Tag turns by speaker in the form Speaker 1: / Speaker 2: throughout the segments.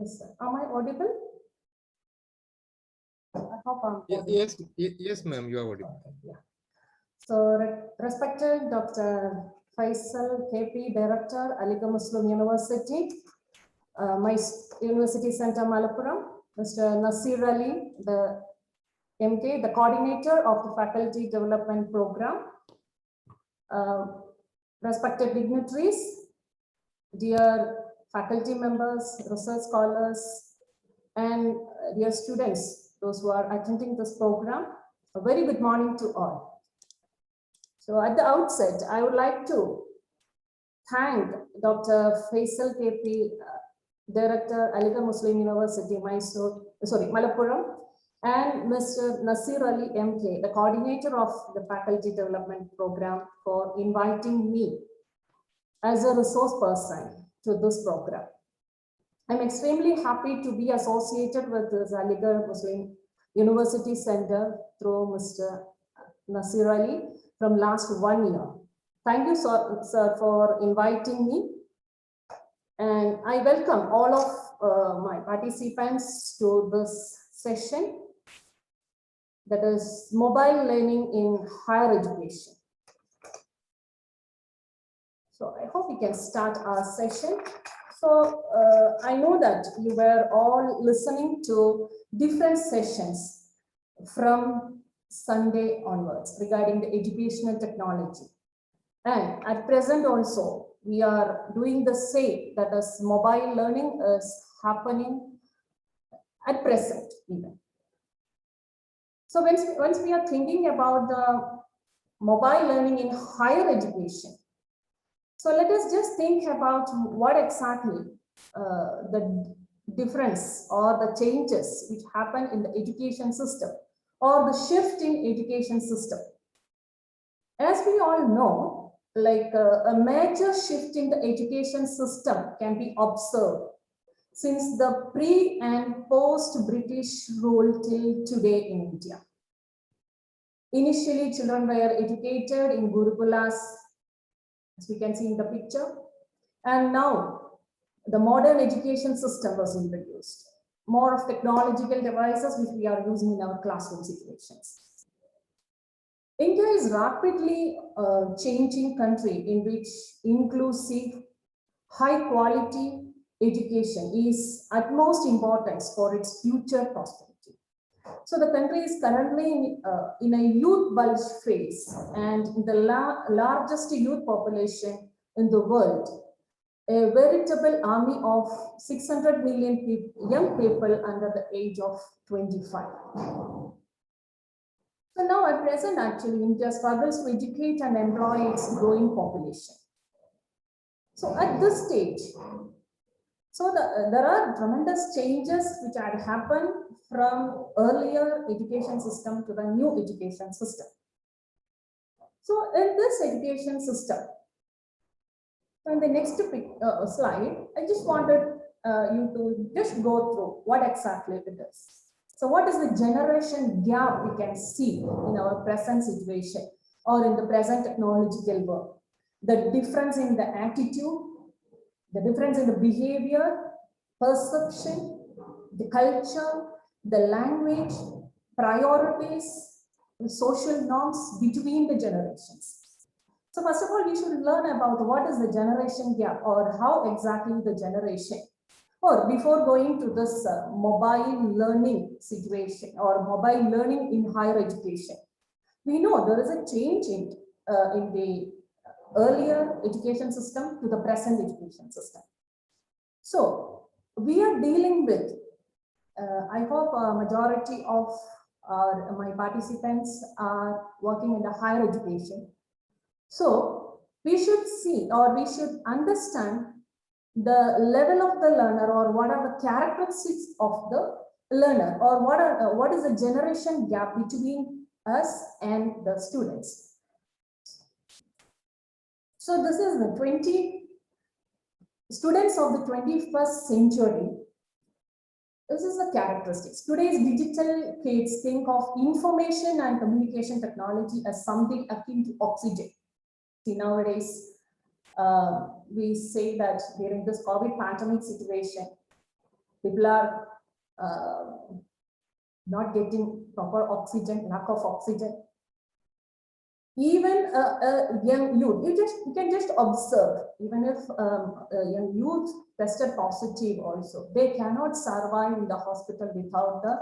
Speaker 1: Yes, sir. Am I audible? I hope I'm audible.
Speaker 2: Yes, ma'am, you are audible.
Speaker 1: Okay, yeah. So, respected Dr. Faisal KP, Director, Aligarh Muslim University, my University Center Malappuram, Mr. Nasir Ali, the MK, the coordinator of the Faculty Development Program, respected dignitaries, dear faculty members, research scholars, and dear students, those who are attending this program, a very good morning to all. So at the outset, I would like to thank Dr. Faisal KP, Director, Aligarh Muslim University, Malappuram, and Mr. Nasir Ali MK, the coordinator of the Faculty Development Program, for inviting me as a resource person to this program. I'm extremely happy to be associated with this Aligarh Muslim University Center through Mr. Nasir Ali from last 1 year. Thank you, sir, for inviting me. And I welcome all of my participants to this session, that is mobile learning in higher education. So I hope we can start our session. So I know that you were all listening to different sessions from Sunday onwards regarding the educational technology. And at present also, we are doing the same, that is mobile learning is happening at present even. So once we are thinking about the mobile learning in higher education, so let us just think about what exactly the difference or the changes which happen in the education system or the shift in education system. As we all know, like a major shift in the education system can be observed since the pre and post British rule till today in India. Initially, children were educated in Gurukulas, as we can see in the picture. And now the modern education system was introduced. More of technological devices which we are using in our classroom situations. India is rapidly changing country in which inclusive, high quality education is utmost importance for its future prosperity. So the country is currently in a youth bulge phase, and the largest youth population in the world, a veritable army of 600 million young people under the age of 25. So now at present, actually, India struggles to educate and employ its growing population. So at this stage, there are tremendous changes which had happened from earlier education system to the new education system. So in this education system, in the next slide, I just wanted you to just go through what exactly it is. So what is the generation gap we can see in our present situation or in the present technological world? The difference in the attitude, the difference in the behavior, perception, the culture, the language, priorities, the social norms between the generations. So first of all, we should learn about what is the generation gap or how exactly the generation, or before going to this mobile learning situation or mobile learning in higher education. We know there is a change in the earlier education system to the present education system. So we are dealing with, I hope a majority of my participants are working in the higher education. So we should see or we should understand the level of the learner or what are the characteristics of the learner or what is the generation gap between us and the students. So this is the 20 students of the 21st century. This is the characteristics. Today's digital kids think of information and communication technology as something akin to oxygen. See, nowadays, we say that during this COVID pandemic situation, People are not getting proper oxygen, lack of oxygen. Even a young youth, you can just observe, even if a young youth tested positive also, they cannot survive in the hospital without the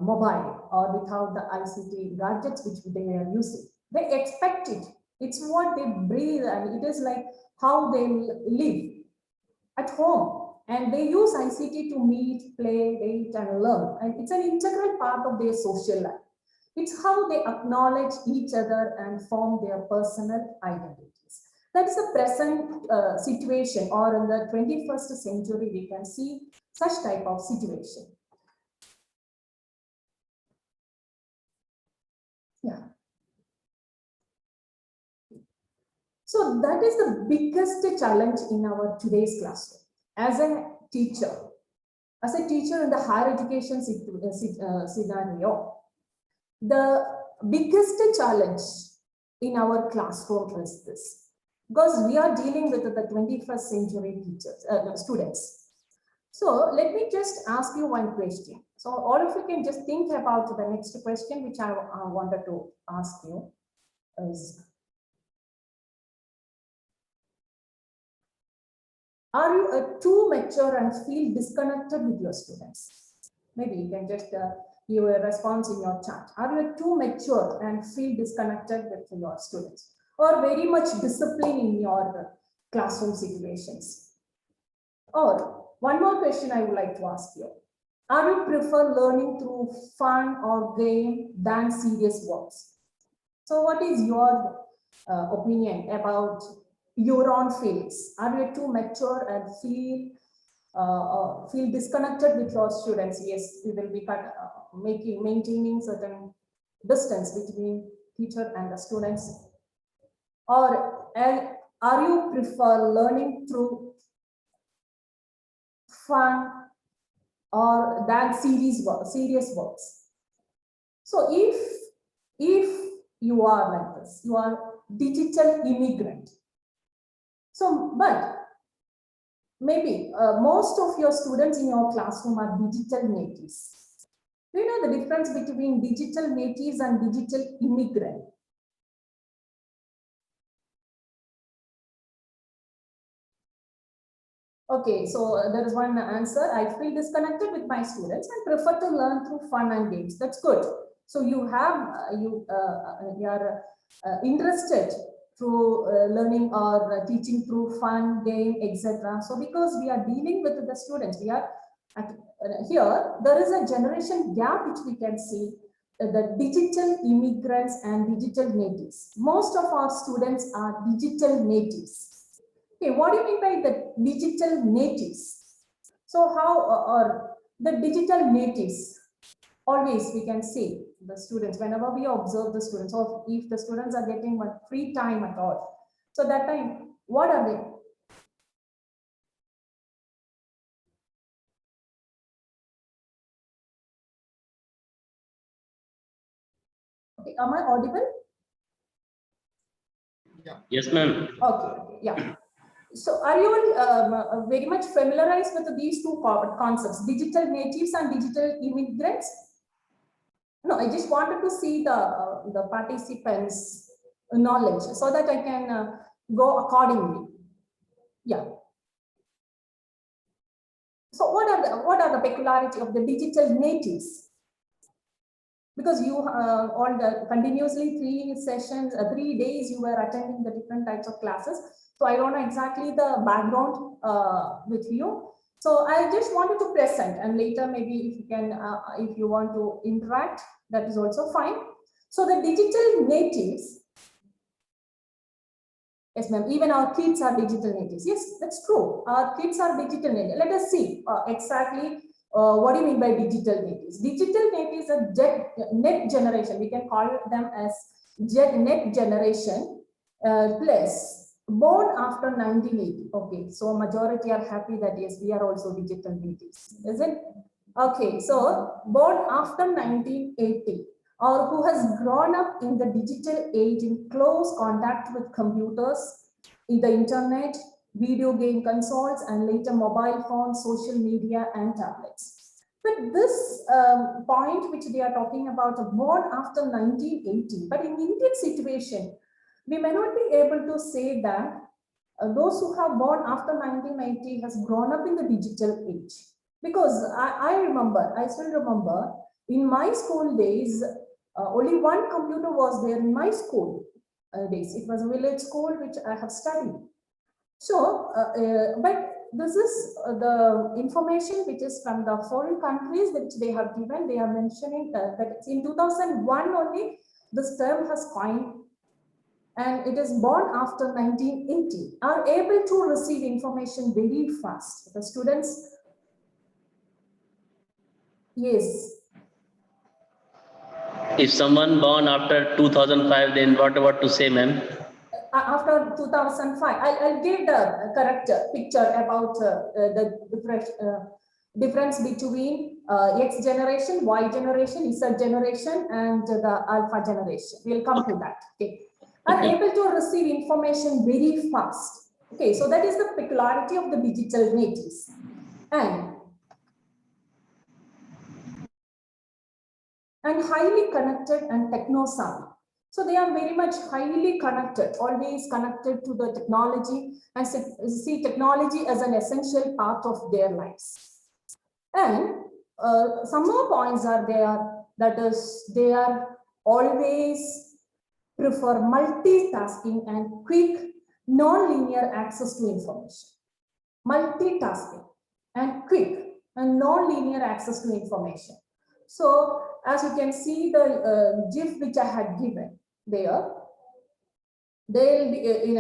Speaker 1: mobile or without the ICT gadgets which they are using. They expect it. It's what they breathe, and it is like how they live at home. And they use ICT to meet, play, date, and learn. And it's an integral part of their social life. It's how they acknowledge each other and form their personal identities. That is the present situation, or in the 21st century, we can see such type of situation. Yeah. So that is the biggest challenge in our today's classroom. As a teacher in the higher education scenario, the biggest challenge in our classroom is this, because we are dealing with the 21st century teachers, students. So let me just ask you one question. So all of you can just think about the next question, which I wanted to ask you is, are you too mature and feel disconnected with your students? Maybe you can just give a response in your chat. Are you too mature and feel disconnected with your students, or very much disciplined in your classroom situations? Or one more question I would like to ask you. Are you prefer learning through fun or game than serious works? So what is your opinion about your own feelings? Are you too mature and feel disconnected with your students? Yes, we will be maintaining certain distance between teacher and the students. Or are you prefer learning through fun or than serious works? So if you are like this, you are digital immigrant. So, but maybe most of your students in your classroom are digital natives. Do you know the difference between digital natives and digital immigrant? Okay, so there is one answer. I feel disconnected with my students and prefer to learn through fun and games. That's good. So you have you are interested through learning or teaching through fun, game, etc. So because we are dealing with the students, we are here. There is a generation gap which we can see. The digital immigrants and digital natives. Most of our students are digital natives. Okay, what do you mean by the digital natives? So how or the digital natives, always we can say the students, whenever we observe the students, or if the students are getting one free time at all, so that time, what are they? Okay, am I audible?
Speaker 3: Yes, ma'am.
Speaker 1: Okay, yeah. So are you very much familiarized with these two concepts, digital natives and digital immigrants? No, I just wanted to see the participants' knowledge so that I can go accordingly. Yeah. So what are the peculiarity of the digital natives? Because you all the continuously 3 sessions, 3 days you were attending the different types of classes. So I don't know exactly the background with you. So I just wanted to present, and later maybe if you can, if you want to interact, that is also fine. So the digital natives, yes ma'am, even our kids are digital natives. Yes, that's true. Our kids are digital natives. Let us see exactly what do you mean by digital natives? Digital natives are net generation. We can call them as net generation plus born after 1980. Okay, so majority are happy that yes, we are also digital natives, is it? Okay, so born after 1980 or who has grown up in the digital age in close contact with computers, in the internet, video game consoles, and later mobile phones, social media, and tablets. But this point which they are talking about born after 1980, but in Indian situation, we may not be able to say that those who have born after 1990 has grown up in the digital age. Because I still remember in my school days, only one computer was there in my school days. It was a village school which I have studied. So, but this is the information which is from the foreign countries which they have given. They are mentioning that in 2001 only this term has coined, and it is born after 1980, are able to receive information very fast. The students, yes.
Speaker 3: If someone born after 2005, then what about to say, ma'am?
Speaker 1: After 2005, I'll give the correct picture about the difference between X generation, Y generation, Z generation, and the Alpha generation. We'll come to that. Okay. Are able to receive information very fast. Okay, so that is the peculiarity of the digital natives. And highly connected and techno-savvy. So they are very much highly connected, always connected to the technology, and see technology as an essential part of their lives. And some more points are there, that is, they are always prefer multitasking and quick non-linear access to information. Multitasking and quick and non-linear access to information. So as you can see the GIF which I had given there, they'll be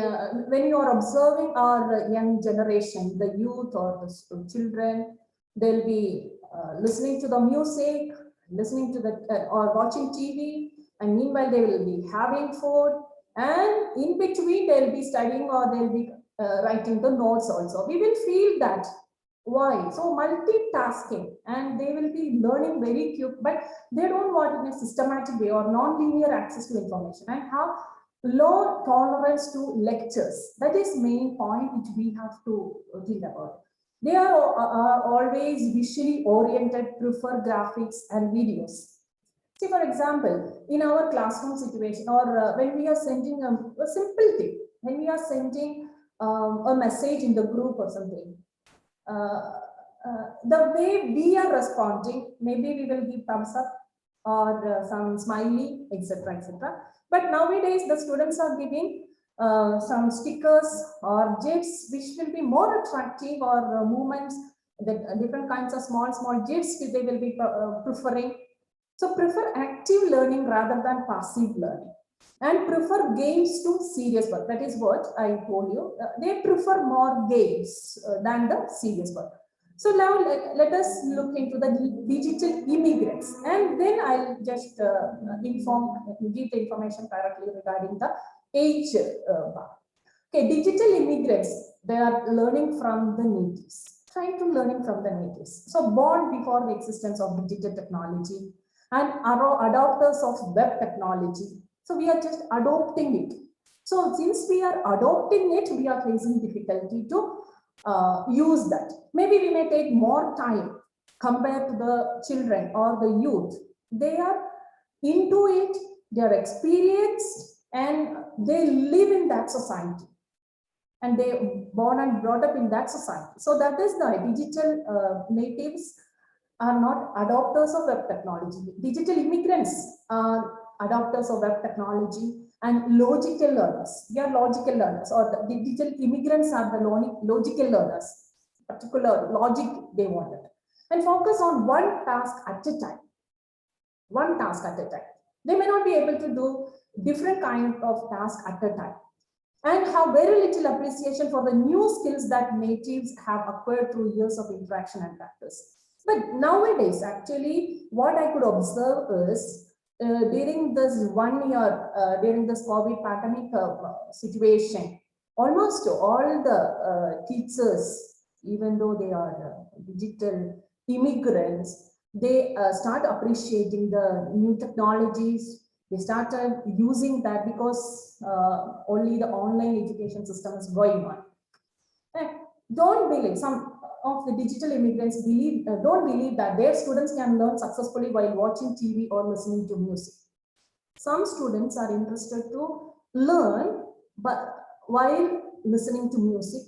Speaker 1: when you are observing our young generation, the youth or the children, they'll be listening to the music, listening to the or watching TV, and meanwhile they will be having food, and in between they'll be studying or they'll be writing the notes also. We will feel that. Why? So multitasking, and they will be learning very quick, but they don't want in a systematic way or non-linear access to information, and have low tolerance to lectures. That is main point which we have to think about. They are always visually oriented, prefer graphics and videos. See, for example, in our classroom situation, or when we are sending a simple thing, when we are sending a message in the group or something, the way we are responding, maybe we will give thumbs up or some smiley, etc., etc. But nowadays, the students are giving some stickers or GIFs, which will be more attractive, or movements, the different kinds of small GIFs they will be preferring. So prefer active learning rather than passive learning, and prefer games to serious work. That is what I told you. They prefer more games than the serious work. So now let us look into the digital immigrants, and then I'll just give the information directly regarding the age bar. Okay, digital immigrants, they are learning from the natives, trying to learning from the natives. So born before the existence of digital technology, and are adopters of web technology. So we are just adopting it. So since we are adopting it, we are facing difficulty to use that. Maybe we may take more time compared to the children or the youth. They are into it, they are experienced, and they live in that society. And they born and brought up in that society. So that is the digital natives are not adopters of web technology. Digital immigrants are adopters of web technology and logical learners. They are logical learners, or the digital immigrants are the logical learners. Particular logic they wanted, and focus on one task at a time. One task at a time. They may not be able to do different kind of tasks at a time, and have very little appreciation for the new skills that natives have acquired through years of interaction and practice. But nowadays, actually, what I could observe is during this 1 year, during this COVID pandemic situation, almost all the teachers, even though they are digital immigrants, they start appreciating the new technologies. They started using that because only the online education system is going on. And don't believe, some of the digital immigrants don't believe that their students can learn successfully while watching TV or listening to music. Some students are interested to learn but while listening to music,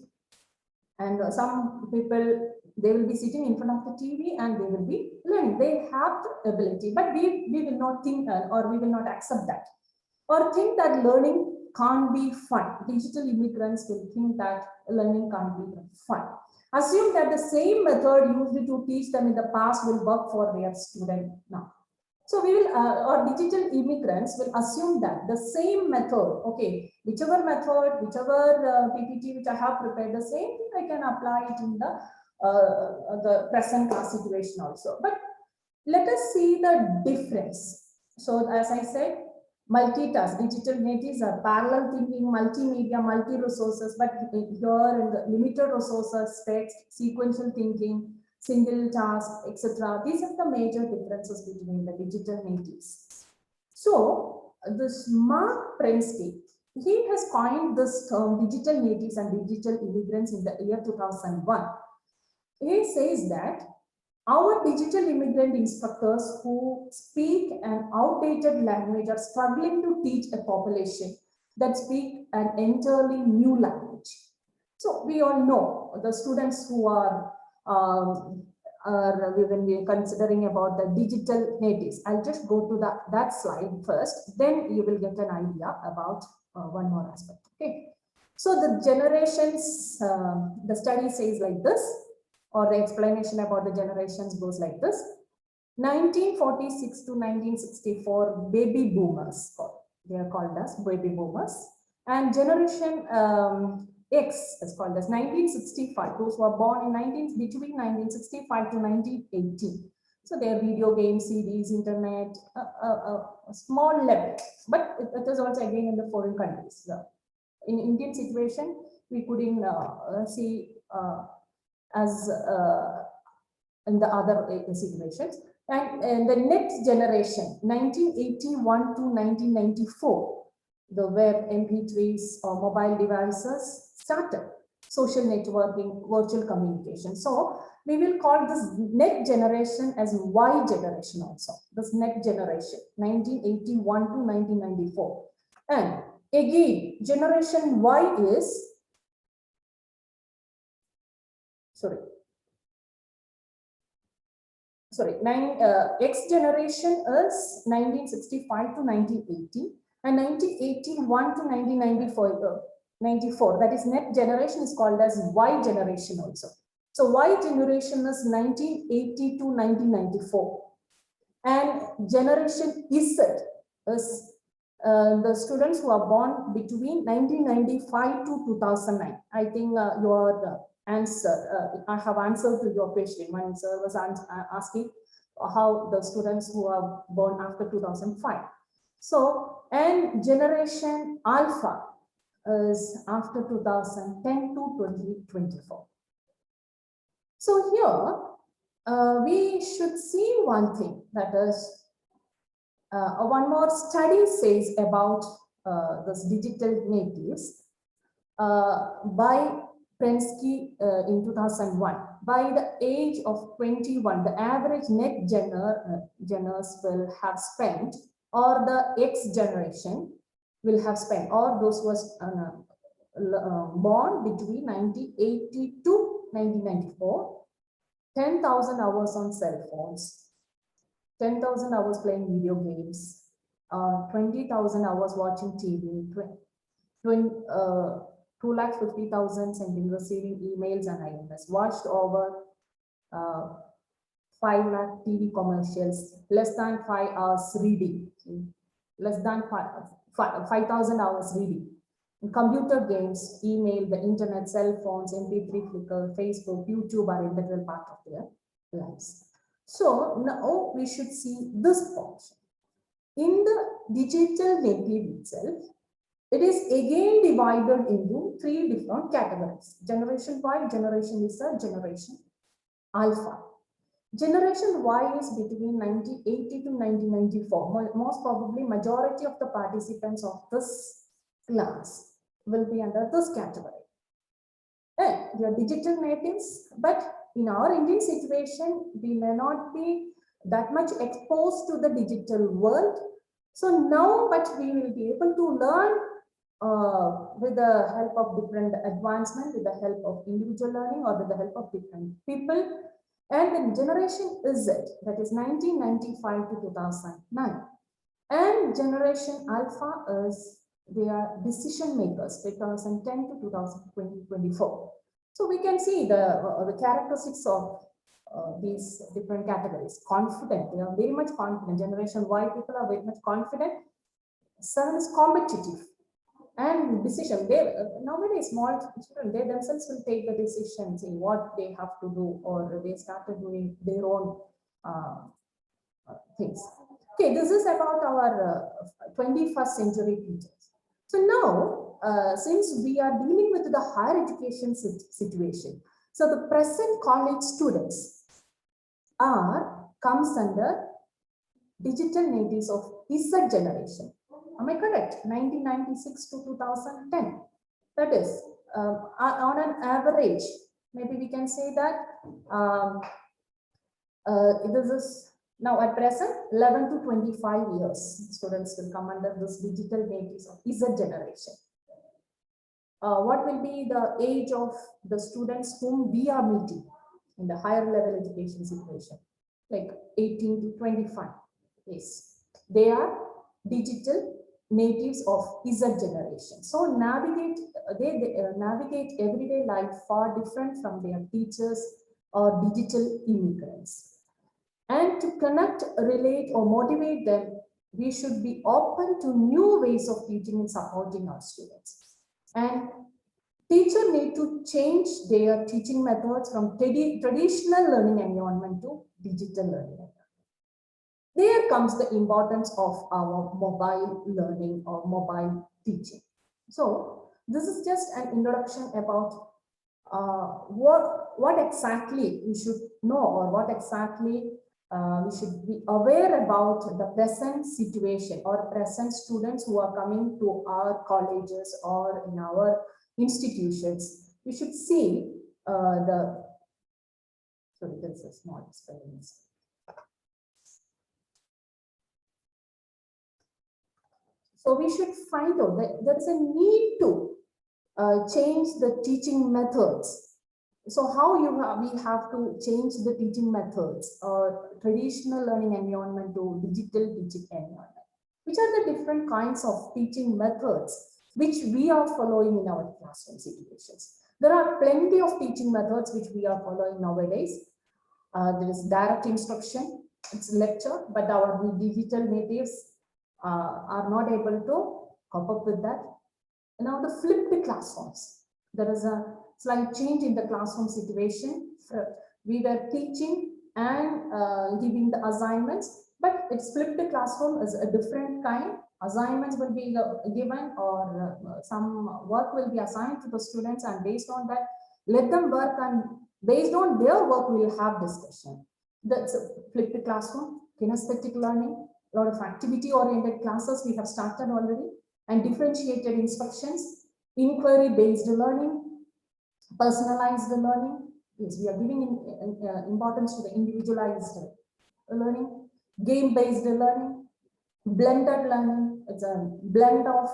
Speaker 1: and some people, they will be sitting in front of the TV and they will be learning. They have the ability, but we will not think or we will not accept that, or think that learning can't be fun. Digital immigrants will think that learning can't be fun. Assume that the same method used to teach them in the past will work for their student now. So we will, or digital immigrants will assume that the same method, okay, whichever method, whichever PPT which I have prepared, the same thing I can apply it in the present class situation also. But let us see the difference. So as I said, multitask, digital natives are parallel thinking, multimedia, multi-resources, but here in the limited resources, text, sequential thinking, single task, etc. These are the major differences between the digital natives. So this Mark Prensky, he has coined this term digital natives and digital immigrants in the year 2001. He says that our digital immigrant instructors who speak an outdated language are struggling to teach a population that speak an entirely new language. So we all know the students who are when we are considering about the digital natives. I'll just go to that slide first, then you will get an idea about one more aspect. Okay. So the generations, the study says like this, or the explanation about the generations goes like this. 1946 to 1964, baby boomers, they are called as baby boomers, and generation X is called as 1965, those who are born in between 1965 to 1980. So their video games, CDs, internet, a small level, but it is also again in the foreign countries. So in Indian situation, we couldn't see as in the other situations. And the next generation, 1981 to 1994, the web, MP3s, or mobile devices started, social networking, virtual communication. So we will call this next generation as Y generation also, this next generation, 1981 to 1994. And again, generation Y is, X generation is 1965 to 1980, and 1981 to 1994, that is next generation is called as Y generation also. So Y generation is 1980 to 1994, and generation Z is the students who are born between 1995 to 2009. I think your answer, I have answered to your question. My answer was asking how the students who are born after 2005. So, and generation Alpha is after 2010 to 2024. So here, we should see one thing, that is, one more study says about this digital natives by Prensky in 2001. By the age of 21, the average net geners will have spent, or the X generation will have spent, or those who was born between 1980 to 1994, 10,000 hours on cell phones, 10,000 hours playing video games, 20,000 hours watching TV, 250,000 sending, receiving emails and IMS, watched over 5 lakh TV commercials, less than 5 hours reading, less than 5,000 hours reading. In computer games, email, the internet, cell phones, MP3 Flickr, Facebook, YouTube are integral part of their lives. So now we should see this portion. In the digital native itself, it is again divided into 3 different categories. Generation Y, generation Z, generation Alpha. Generation Y is between 1980 to 1994. Most probably majority of the participants of this class will be under this category. And we are digital natives, but in our Indian situation, we may not be that much exposed to the digital world. So now, but we will be able to learn with the help of different advancement, with the help of individual learning or with the help of different people. And the generation Z, that is 1995 to 2009. And generation Alpha is, they are decision makers, 2010 to 2024. So we can see the characteristics of these different categories. Confident, they are very much confident. Generation Y people are very much confident. 7 is competitive. And decision, they nowadays small children, they themselves will take the decisions in what they have to do, or they started doing their own things. Okay, this is about our 21st century teachers. So now, since we are dealing with the higher education situation, so the present college students comes under digital natives of Z generation. Am I correct? 1996 to 2010. That is, on an average, maybe we can say that this is now at present 11 to 25 years. Students will come under this digital natives of Z generation. What will be the age of the students whom we are meeting in the higher level education situation? Like 18 to 25. Yes, they are digital natives of Z generation. So navigate, they navigate everyday life far different from their teachers or digital immigrants. And to connect, relate, or motivate them, we should be open to new ways of teaching and supporting our students. And teachers need to change their teaching methods from traditional learning environment to digital learning environment. There comes the importance of our mobile learning or mobile teaching. So this is just an introduction about what exactly we should know, or what exactly we should be aware about the present situation or present students who are coming to our colleges or in our institutions. We should see sorry, there's a small spelling mistake. So we should find out that there is a need to change the teaching methods. So how we have to change the teaching methods or traditional learning environment to digital teaching environment? Which are the different kinds of teaching methods which we are following in our classroom situations? There are plenty of teaching methods which we are following nowadays. There is direct instruction, it's lecture, but our digital natives are not able to cope up with that. Now the flipped classrooms. There is a slight change in the classroom situation. We were teaching and giving the assignments, but it's flipped classroom is a different kind. Assignments will be given, or some work will be assigned to the students, and based on that, let them work, and based on their work, we will have discussion. That's a flipped classroom. Kinesthetic learning, a lot of activity-oriented classes we have started already, and differentiated instructions, inquiry-based learning, personalized learning. Yes, we are giving importance to the individualized learning, game-based learning, blended learning. It's a blend of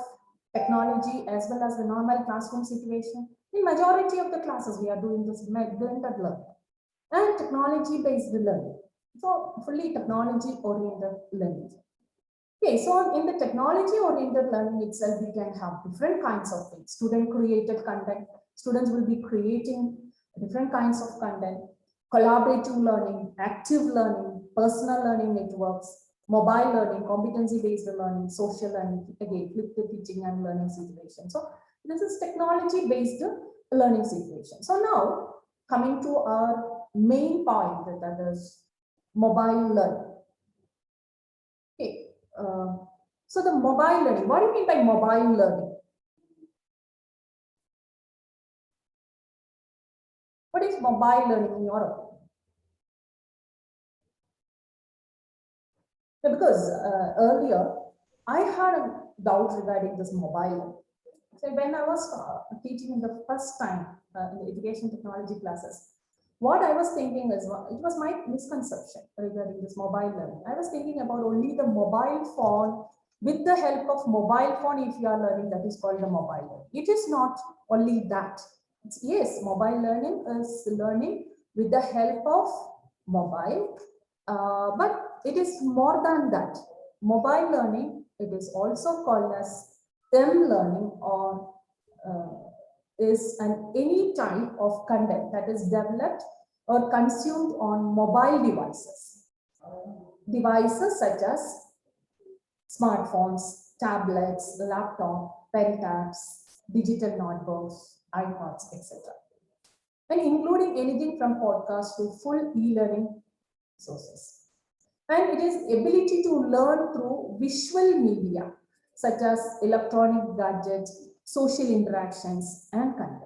Speaker 1: technology as well as the normal classroom situation. In majority of the classes, we are doing this blended learning and technology-based learning. So fully technology-oriented learning. Okay, so in the technology-oriented learning itself, we can have different kinds of things. Student-created content. Students will be creating different kinds of content. Collaborative learning, active learning, personal learning networks, mobile learning, competency-based learning, social learning, again, flipped teaching and learning situation. So this is technology-based learning situation. So now, coming to our main point, that is mobile learning. Okay. So the mobile learning, what do you mean by mobile learning? What is mobile learning in your opinion? Because earlier I had a doubt regarding this mobile. So when I was teaching in the first time in the education technology classes, what I was thinking is, it was my misconception regarding this mobile learning. I was thinking about only the mobile phone. With the help of mobile phone, if you are learning, that is called the mobile learning. It is not only that. Yes, mobile learning is learning with the help of mobile, but it is more than that. Mobile learning, it is also called as learning, or is any type of content that is developed or consumed on mobile devices. Devices such as smartphones, tablets, laptop, pen tabs, digital notebooks, iPods, etc. And including anything from podcasts to full e-learning sources. And it is ability to learn through visual media such as electronic gadgets, social interactions, and content.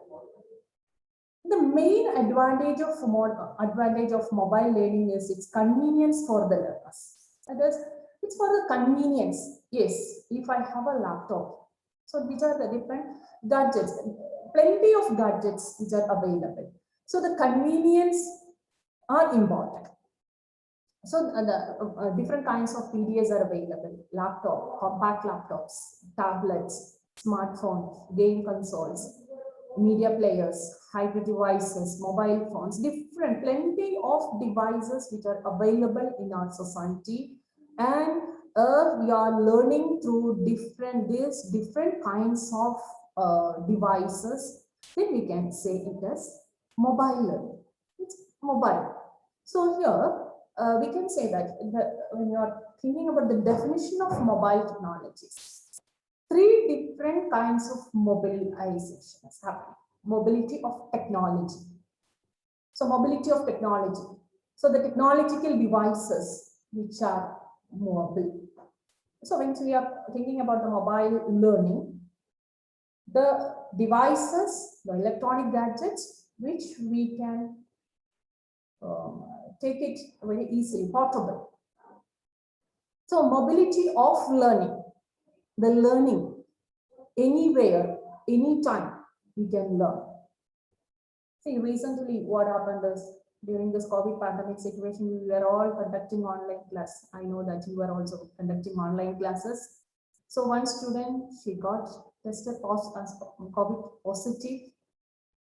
Speaker 1: The main advantage of mobile learning is its convenience for the learners. That is, it's for the convenience. Yes, if I have a laptop, so these are the different gadgets, plenty of gadgets which are available. So the convenience are important. So the different kinds of PDAs are available: laptop, compact laptops, tablets, smartphones, game consoles, media players, hybrid devices, mobile phones, plenty of devices which are available in our society. And we are learning through different kinds of devices. Then we can say it as mobile learning. It's mobile. So here we can say that when you are thinking about the definition of mobile technologies, three different kinds of mobilization is happening. Mobility of technology. So mobility of technology. So the technological devices which are mobile. So when we are thinking about the mobile learning, the devices, the electronic gadgets, which we can take it very easily, portable. So mobility of learning, the learning anywhere, anytime we can learn. See, recently what happened is, during this COVID pandemic situation, we were all conducting online class. I know that you were also conducting online classes. So one student, she got tested as COVID positive.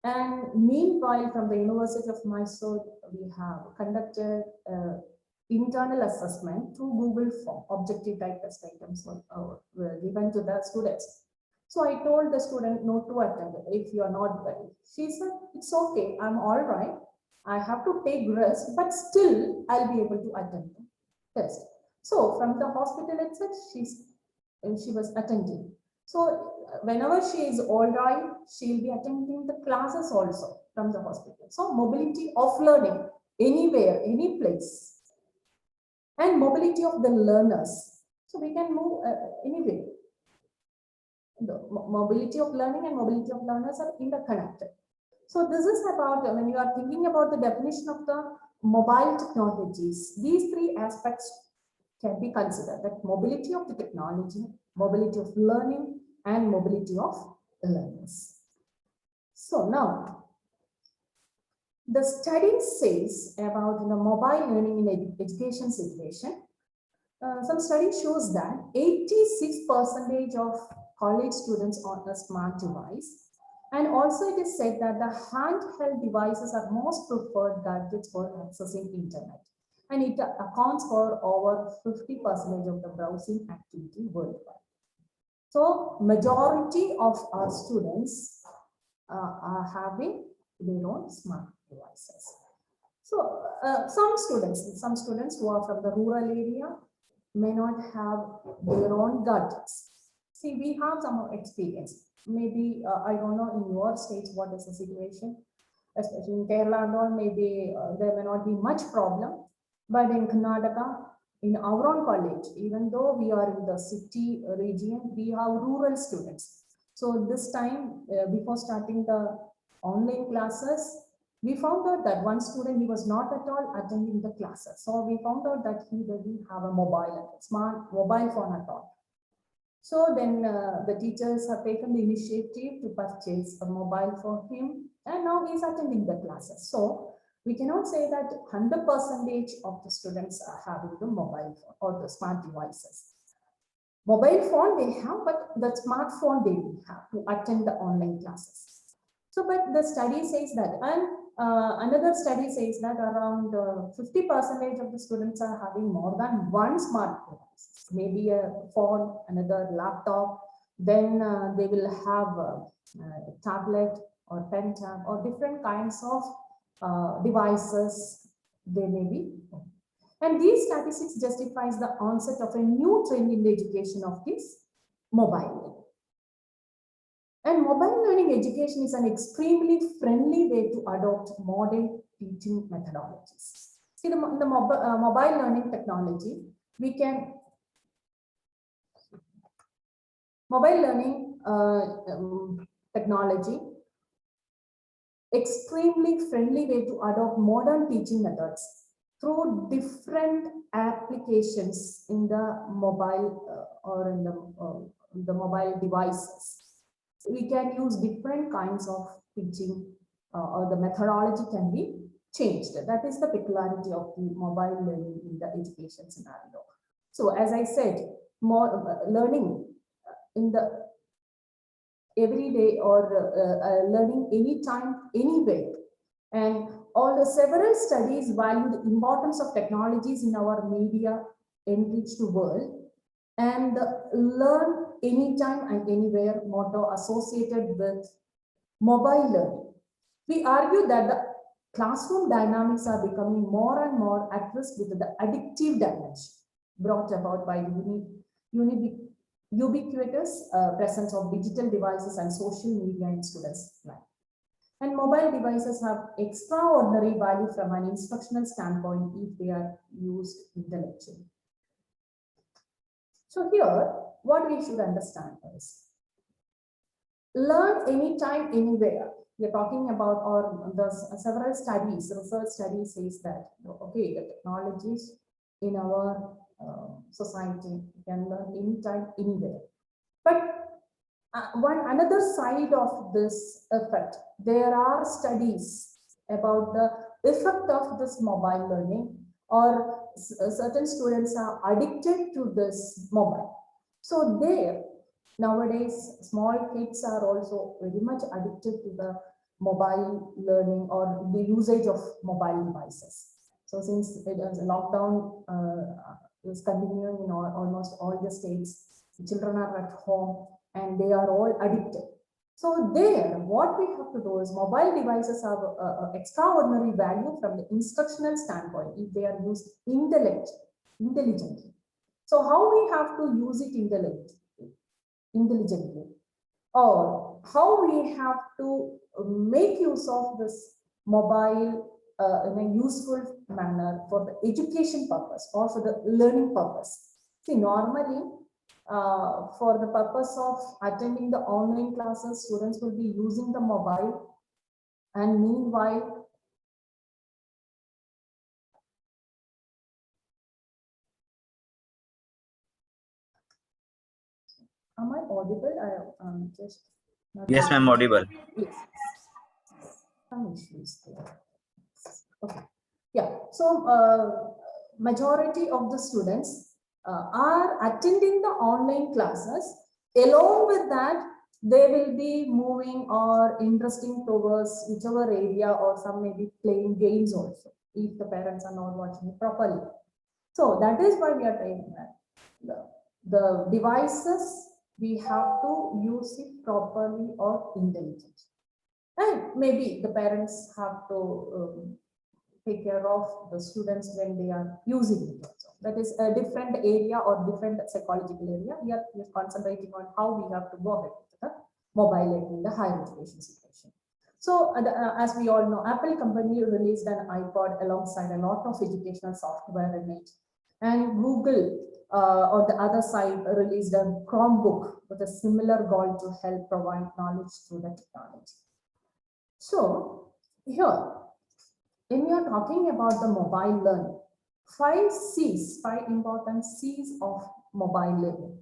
Speaker 1: And meanwhile, from the University of Mysore, we have conducted internal assessment through Google form. Objective type test items were given to the students. So I told the student not to attend it if you are not well. She said, it's okay, I'm all right. I have to take rest, but still I'll be able to attend the test. So from the hospital itself, she was attending. So whenever she is all right, she'll be attending the classes also from the hospital. So mobility of learning anywhere, any place, and mobility of the learners. So we can move anywhere. The mobility of learning and mobility of learners are interconnected. So this is about when you are thinking about the definition of the mobile technologies, these three aspects can be considered: that mobility of the technology, mobility of learning, and mobility of the learners. So now, the study says about the mobile learning in education situation. Some study shows that 86% of college students own a smart device. And also it is said that the handheld devices are most preferred gadgets for accessing internet. And it accounts for over 50% of the browsing activity worldwide. So majority of our students are having their own smart devices. So some students who are from the rural area may not have their own gadgets. See, we have some experience. Maybe, I don't know in your states what is the situation, especially in Kerala and all, maybe there may not be much problem. But in Karnataka, in our own college, even though we are in the city region, we have rural students. So this time, before starting the online classes, we found out that one student, he was not at all attending the classes. So we found out that he doesn't have a smart mobile phone at all. So then the teachers have taken the initiative to purchase a mobile for him, and now he's attending the classes. So we cannot say that 100% of the students are having the mobile phone or the smart devices. Mobile phone they have, but the smartphone they will have to attend the online classes. So, but the study says that, and another study says that around 50% of the students are having more than one smart device, maybe a phone, another laptop, then they will have a tablet or pen tab or different kinds of devices they may be. And these statistics justifies the onset of a new trend in the education of this mobile learning. And mobile learning education is an extremely friendly way to adopt modern teaching methodologies. See, the mobile learning technology, we can mobile learning technology, extremely friendly way to adopt modern teaching methods through different applications in the mobile or in the mobile devices. We can use different kinds of teaching or the methodology can be changed. That is the peculiarity of the mobile learning in the education scenario. So as I said, more learning in the everyday or learning anytime, anywhere. And all the several studies value the importance of technologies in our media enriched world, and learn anytime and anywhere motto associated with mobile learning. We argue that the classroom dynamics are becoming more and more at risk with the addictive dimension brought about by ubiquitous presence of digital devices and social media in students' life. And mobile devices have extraordinary value from an instructional standpoint if they are used intellectually. So here, what we should understand is, learn anytime, anywhere. We are talking about, or the several studies, research studies says that, okay, the technologies in our society can learn anytime, anywhere. But another side of this effect, there are studies about the effect of this mobile learning, or certain students are addicted to this mobile. So there, nowadays, small kids are also very much addicted to the mobile learning or the usage of mobile devices. So since it is lockdown is continuing in almost all the states, children are at home and they are all addicted. So there, what we have to do is, mobile devices have extraordinary value from the instructional standpoint if they are used intelligently. So how we have to use it intelligently, or how we have to make use of this mobile in a useful manner for the education purpose or for the learning purpose. See, normally for the purpose of attending the online classes, students will be using the mobile, and meanwhile am I audible? I just
Speaker 4: Yes, ma'am, audible.
Speaker 1: yes. Some issues there. Okay. Yeah. So majority of the students are attending the online classes. Along with that, they will be moving or interesting towards whichever area, or some may be playing games also, if the parents are not watching it properly. So that is why we are saying that the devices, we have to use it properly or intelligently. And maybe the parents have to take care of the students when they are using it also. That is a different area or different psychological area. We are concentrating on how we have to go ahead with the mobile learning in the higher education situation. So as we all know, Apple company released an iPod alongside a lot of educational software in it. And Google on the other side released a Chromebook with a similar goal to help provide knowledge through the technology. So here, when we are talking about the mobile learning, 5 C's, 5 important C's of mobile learning.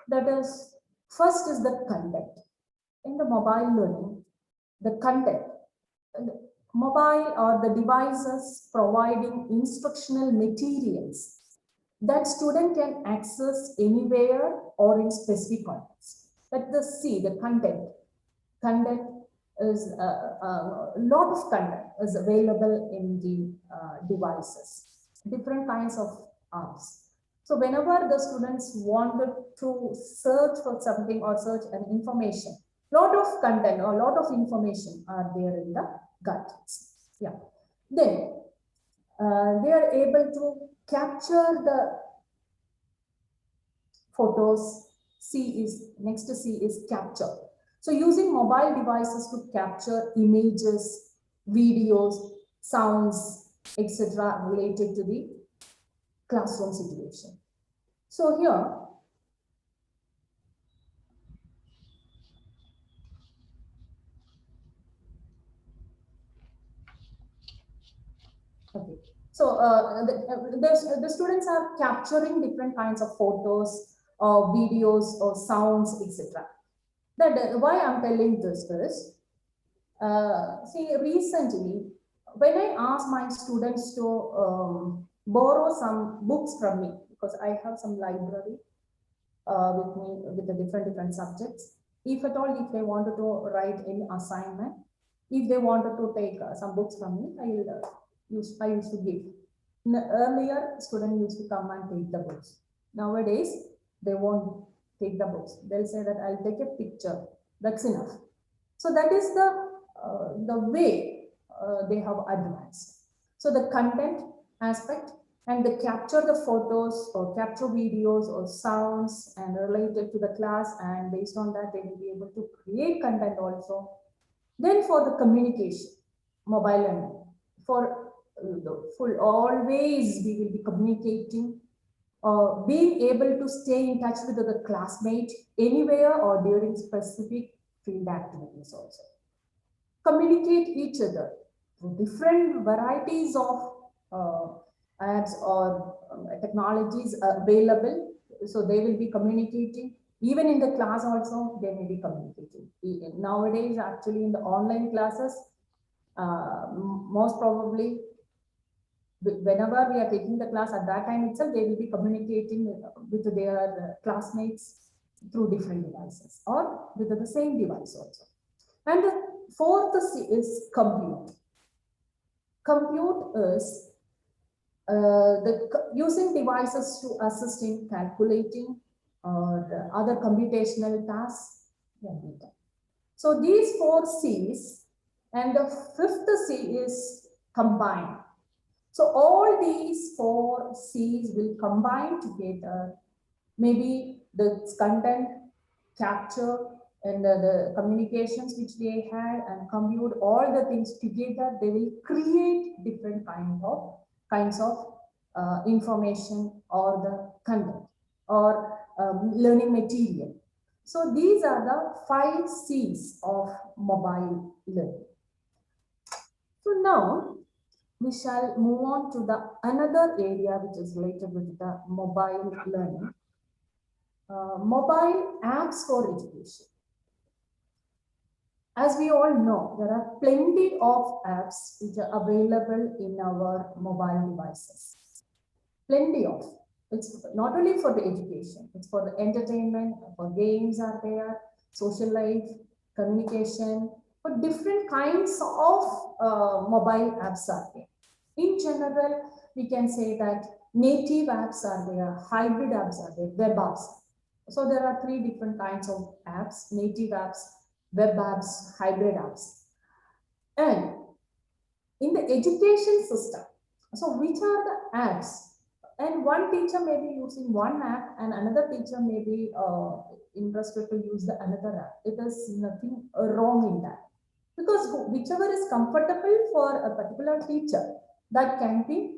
Speaker 1: That is, first is the content. In the mobile learning, the content, the mobile or the devices providing instructional materials that student can access anywhere or in specific context. Let us see the content. Content is a lot of content is available in the devices, different kinds of apps. So whenever the students wanted to search for something or search an information, lot of content or lot of information are there in the gadgets. Yeah. Then they are able to capture the photos. C is next to C is capture. So using mobile devices to capture images, videos, sounds, etc. related to the classroom situation. So here, okay. So the students are capturing different kinds of photos, or videos, or sounds, etc. That why I'm telling this is, see, recently when I asked my students to borrow some books from me, because I have some library with me with the different subjects. If at all, if they wanted to write any assignment, if they wanted to take some books from me, I used to give. Earlier, student used to come and take the books. Nowadays, they won't take the books. They'll say that I'll take a picture. That's enough. So that is the way they have advanced. So the content aspect, and they capture the photos or capture videos or sounds and related to the class, and based on that they will be able to create content also. Then for the communication, mobile learning, for always we will be communicating, being able to stay in touch with the classmate anywhere or during specific field activities also. Communicate each other through different varieties of apps or technologies available. So they will be communicating. Even in the class also, they may be communicating. Nowadays, actually in the online classes, most probably, whenever we are taking the class at that time itself, they will be communicating with their classmates through different devices or with the same device also. And the fourth is compute. Compute is using devices to assist in calculating or other computational tasks. So these four C's, and the fifth C is combine. So all these four C's will combine together. Maybe the content, capture, and the communications which they had, and compute all the things together, they will create different kinds of information or the content or learning material. So these are the 5 C's of mobile learning. So now we shall move on to the another area which is related with the mobile learning. Mobile apps for education. As we all know, there are plenty of apps which are available in our mobile devices. Plenty of. It's not only for the education, it's for the entertainment, for games are there, social life, communication, for different kinds of mobile apps are there. In general, we can say that native apps are there, hybrid apps are there, web apps. So there are 3 different kinds of apps: native apps, web apps, hybrid apps. And in the education system, so which are the apps? And one teacher may be using one app and another teacher may be interested to use the another app. It is nothing wrong in that, because whichever is comfortable for a particular teacher, that can be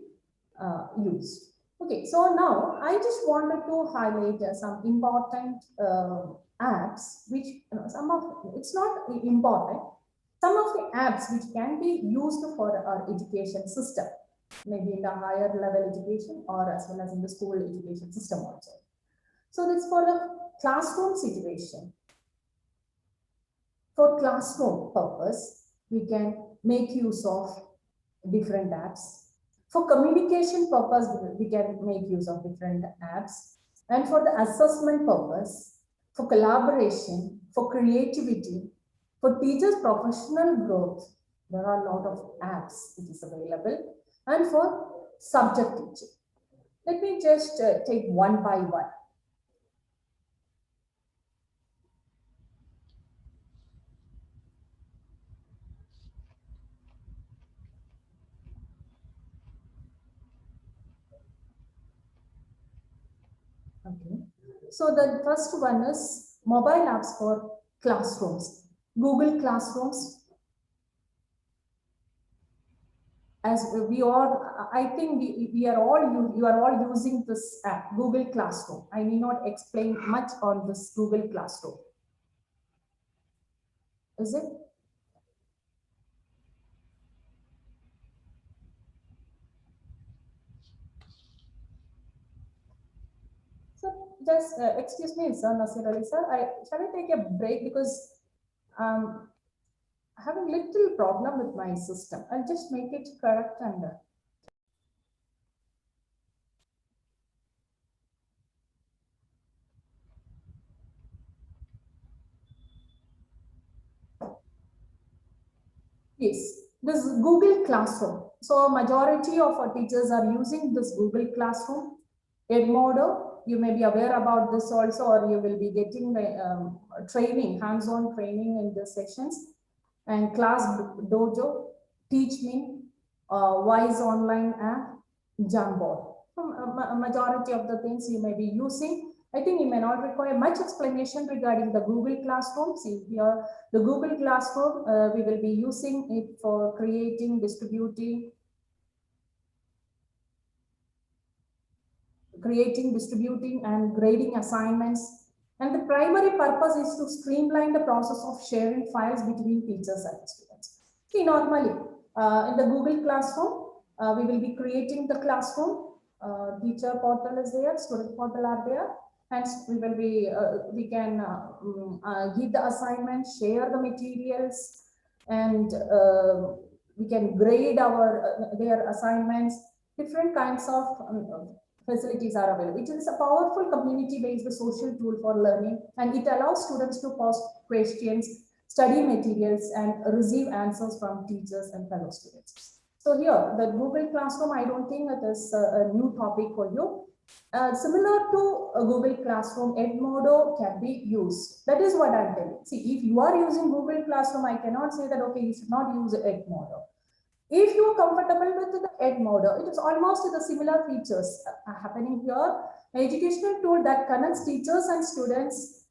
Speaker 1: used. Okay, so now I just wanted to highlight some important apps which, some of, it's not important, some of the apps which can be used for our education system, maybe in the higher level education or as well as in the school education system also. So this for the classroom situation. For classroom purpose, we can make use of different apps. For communication purpose, we can make use of different apps. And for the assessment purpose, for collaboration, for creativity, for teachers' professional growth, there are a lot of apps which is available. And for subject teaching. Let me just take one by one. Okay. So the first one is mobile apps for classrooms. Google Classrooms. As we all, I think we are all, you are all using this app, Google Classroom. I need not explain much on this Google Classroom. Is it? So just excuse me, sir, Nasir Ali sir, shall I take a break because I have a little problem with my system. I'll just make it correct and yes, this Google Classroom. So majority of our teachers are using this Google Classroom. Edmodo, you may be aware about this also, or you will be getting the training, hands-on training in the sessions. And Class Dojo, TeachMe, Wise Online app, Jamboard. A majority of the things you may be using. I think you may not require much explanation regarding the Google Classroom. See here, the Google Classroom, we will be using it for creating, distributing, and grading assignments. And the primary purpose is to streamline the process of sharing files between teachers and students. See, normally in the Google Classroom, we will be creating the classroom. Teacher portal is there, student portal are there, and we will be we can give the assignment, share the materials, and we can grade our their assignments. Different kinds of facilities are available. It is a powerful community-based social tool for learning, and it allows students to post questions, study materials, and receive answers from teachers and fellow students. So here, the Google Classroom, I don't think it is a new topic for you. Similar to Google Classroom, Edmodo can be used. That is what I'm telling. See, if you are using Google Classroom, I cannot say that, okay, you should not use Edmodo. If you are comfortable with the Edmodo, it is almost the similar features happening here. An educational tool that connects teachers and students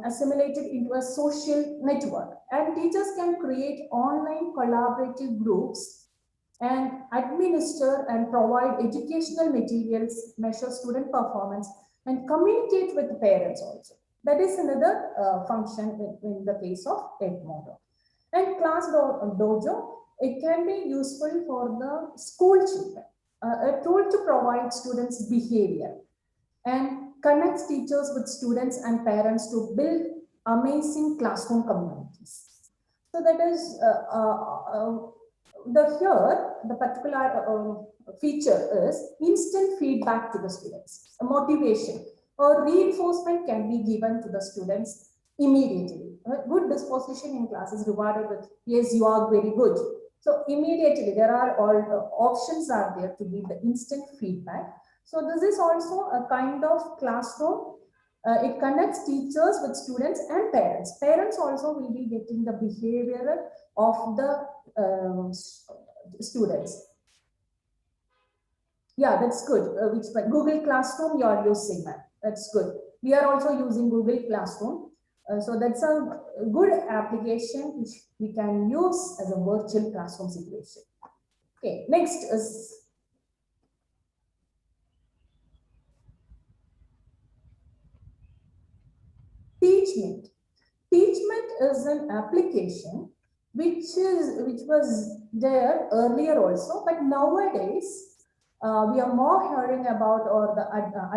Speaker 1: assimilated into a social network. And teachers can create online collaborative groups and administer and provide educational materials, measure student performance, and communicate with parents also. That is another function in the case of Edmodo. And Class Dojo, it can be useful for the school children, a tool to provide students behavior and connects teachers with students and parents to build amazing classroom communities. So that is the particular feature is instant feedback to the students, a motivation or reinforcement can be given to the students immediately. A good disposition in class is rewarded with, yes, you are very good. So immediately there are all options are there to give the instant feedback. So this is also a kind of classroom. It connects teachers with students and parents. Parents also will be getting the behavior of the students. Yeah, that's good. Which Google Classroom you are using, man. That's good. We are also using Google Classroom. So that's a good application which we can use as a virtual classroom situation. Okay, next is TeachMate. TeachMate is an application which was there earlier also, but nowadays we are more hearing about or the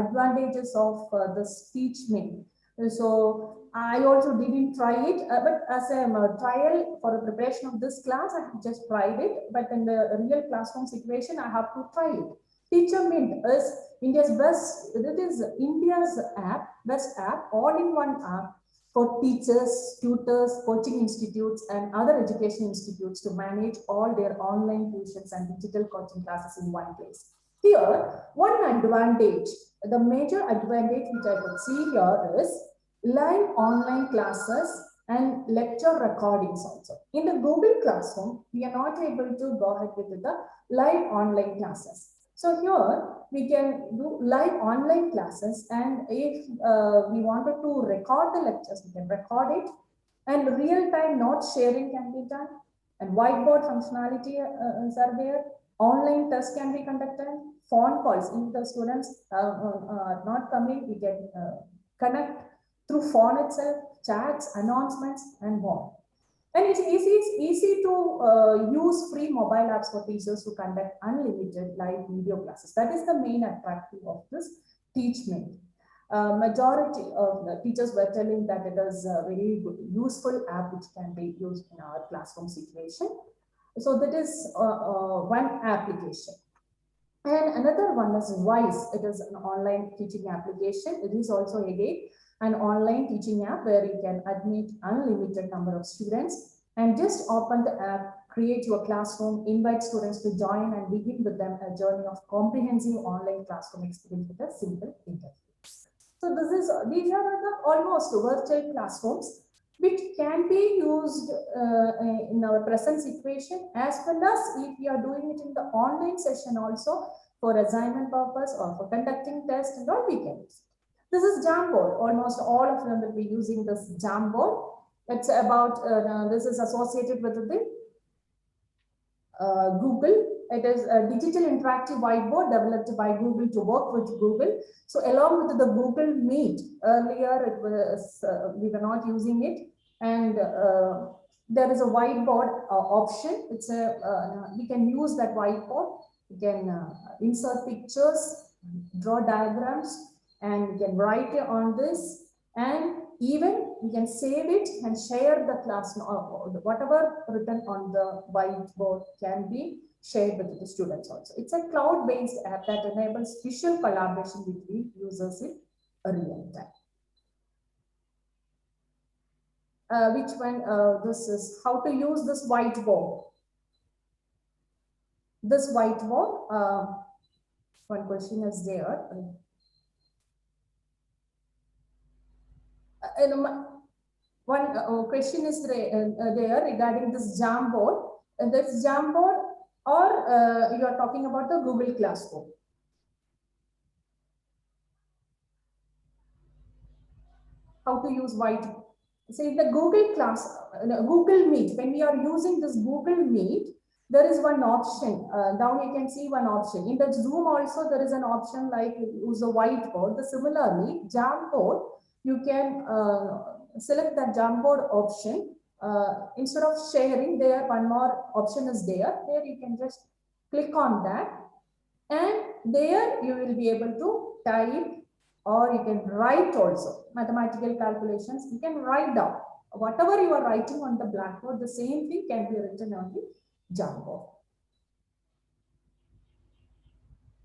Speaker 1: advantages of the SpeechMate. So I also didn't try it, but as a trial for the preparation of this class, I have just tried it. But in the real classroom situation, I have to try it. TeacherMint is India's best. It is India's best app, all-in-one app for teachers, tutors, coaching institutes, and other education institutes to manage all their online tuitions and digital coaching classes in one place. Here, one advantage, the major advantage which I could see here is live online classes and lecture recordings also. In the Google Classroom, we are not able to go ahead with the live online classes. So here we can do live online classes, and if we wanted to record the lectures, we can record it, and real-time note sharing can be done, and whiteboard functionality are there. Online tests can be conducted, phone calls. If the students are not coming, we can connect through phone itself, chats, announcements, and more. And it's easy to use free mobile apps for teachers to conduct unlimited live video classes. That is the main attractive of this TeachMate. Majority of the teachers were telling that it is a very good, useful app which can be used in our classroom situation. So that is one application. And another one is Wise. It is an online teaching application. It is also again an online teaching app where you can admit unlimited number of students, and just open the app, create your classroom, invite students to join, and begin with them a journey of comprehensive online classroom experience with a simple interface. So these are the almost virtual classrooms which can be used in our present situation, as well as if we are doing it in the online session also for assignment purpose or for conducting tests and all, we can use it. This is Jamboard. Almost all of them will be using this Jamboard. It's about, this is associated with the Google. It is a digital interactive whiteboard developed by Google to work with Google. So along with the Google Meet, earlier it was, we were not using it. And there is a whiteboard option. It's a, we can use that whiteboard. We can insert pictures, draw diagrams, and we can write on this, and even we can save it and share the class, whatever written on the whiteboard can be shared with the students also. It's a cloud-based app that enables visual collaboration between users in real time. Which one? This is how to use this whiteboard. This whiteboard, one question is there. One question is there regarding this Jamboard. This Jamboard, or you are talking about the Google Classroom. How to use whiteboard? Say the Google Meet. When we are using this Google Meet, there is one option. Down you can see one option. In the Zoom also there is an option like use a whiteboard. Similarly, Jamboard, you can select the Jamboard option. Instead of sharing, there one more option is there. There you can just click on that, and there you will be able to type, or you can write also mathematical calculations. You can write down whatever you are writing on the blackboard. The same thing can be written on the Jamboard.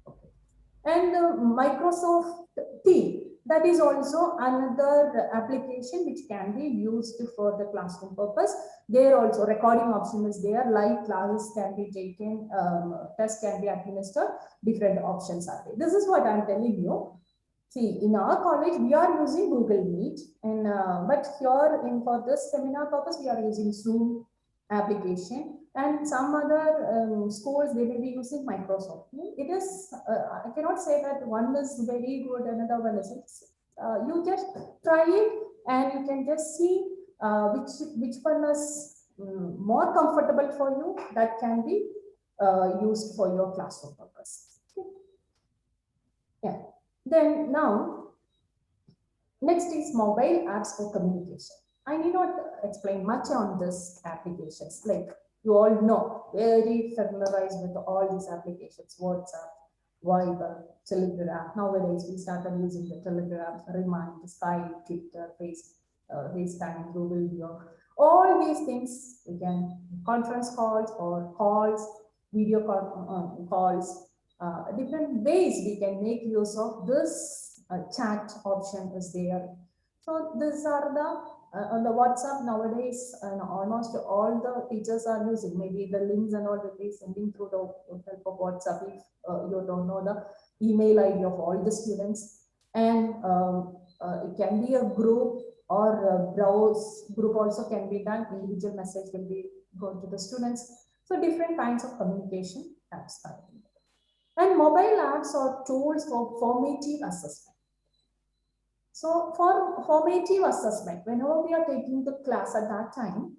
Speaker 1: Okay. And Microsoft Teams. That is also another application which can be used for the classroom purpose. There also recording option is there. Live classes can be taken, tests can be administered. Different options are there. This is what I'm telling you. See, in our college, we are using Google Meet, and but here for this seminar purpose, we are using Zoom application, and some other schools, they may be using Microsoft. It is, I cannot say that one is very good, another one isn't. You just try it, and you can just see which one is more comfortable for you, that can be used for your classroom purpose. Okay. Yeah. Then now, next is mobile apps for communication. I need not explain much on this applications. Like you all know, very familiarized with all these applications: WhatsApp, Viber, Telegram. Nowadays, we started using the Telegram, Remind, Skype, Twitter, FaceTime, Google Video. All these things, we can conference calls or calls, video calls, different ways we can make use of this chat option is there. So these are the on the WhatsApp nowadays, almost all the teachers are using. Maybe the links and all will be sending through the help of WhatsApp if you don't know the email ID of all the students. And it can be a group or a browse group also can be done. Individual message will be going to the students. So different kinds of communication apps are there. And mobile apps are tools for formative assessment. So for formative assessment, whenever we are taking the class at that time,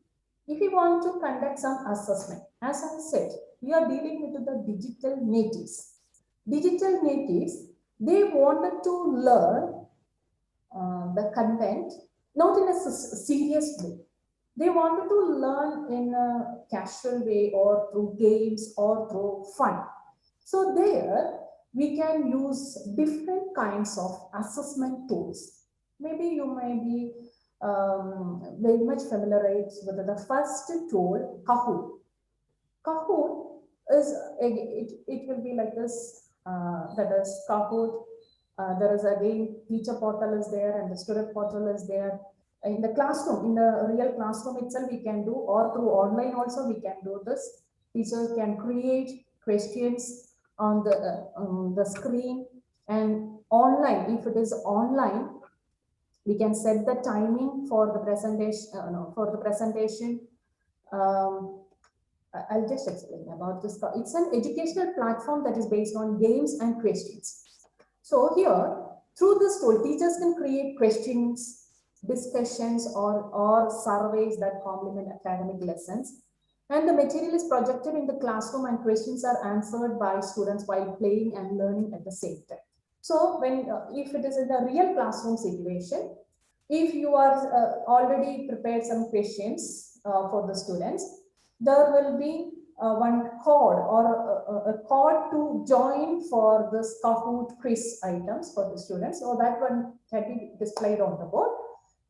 Speaker 1: if we want to conduct some assessment, as I said, we are dealing with the digital natives. Digital natives, they wanted to learn the content, not in a serious way. They wanted to learn in a casual way or through games or through fun. So there, we can use different kinds of assessment tools. Maybe you may be very much familiarized with the first tool, Kahoot. Kahoot is, it will be like this, that is Kahoot. There is again, teacher portal is there and the student portal is there. In the classroom, in the real classroom itself, we can do, or through online also, we can do this. Teachers can create questions on the screen, and online, if it is online, we can set the timing for the presentation. I'll just explain about this. It's an educational platform that is based on games and questions. So here, through this tool, teachers can create questions, discussions, or surveys that complement academic lessons. And the material is projected in the classroom and questions are answered by students while playing and learning at the same time. So when, if it is in the real classroom situation, if you are already prepared some questions for the students, there will be one code or a code to join for this Kahoot quiz items for the students. So that one can be displayed on the board.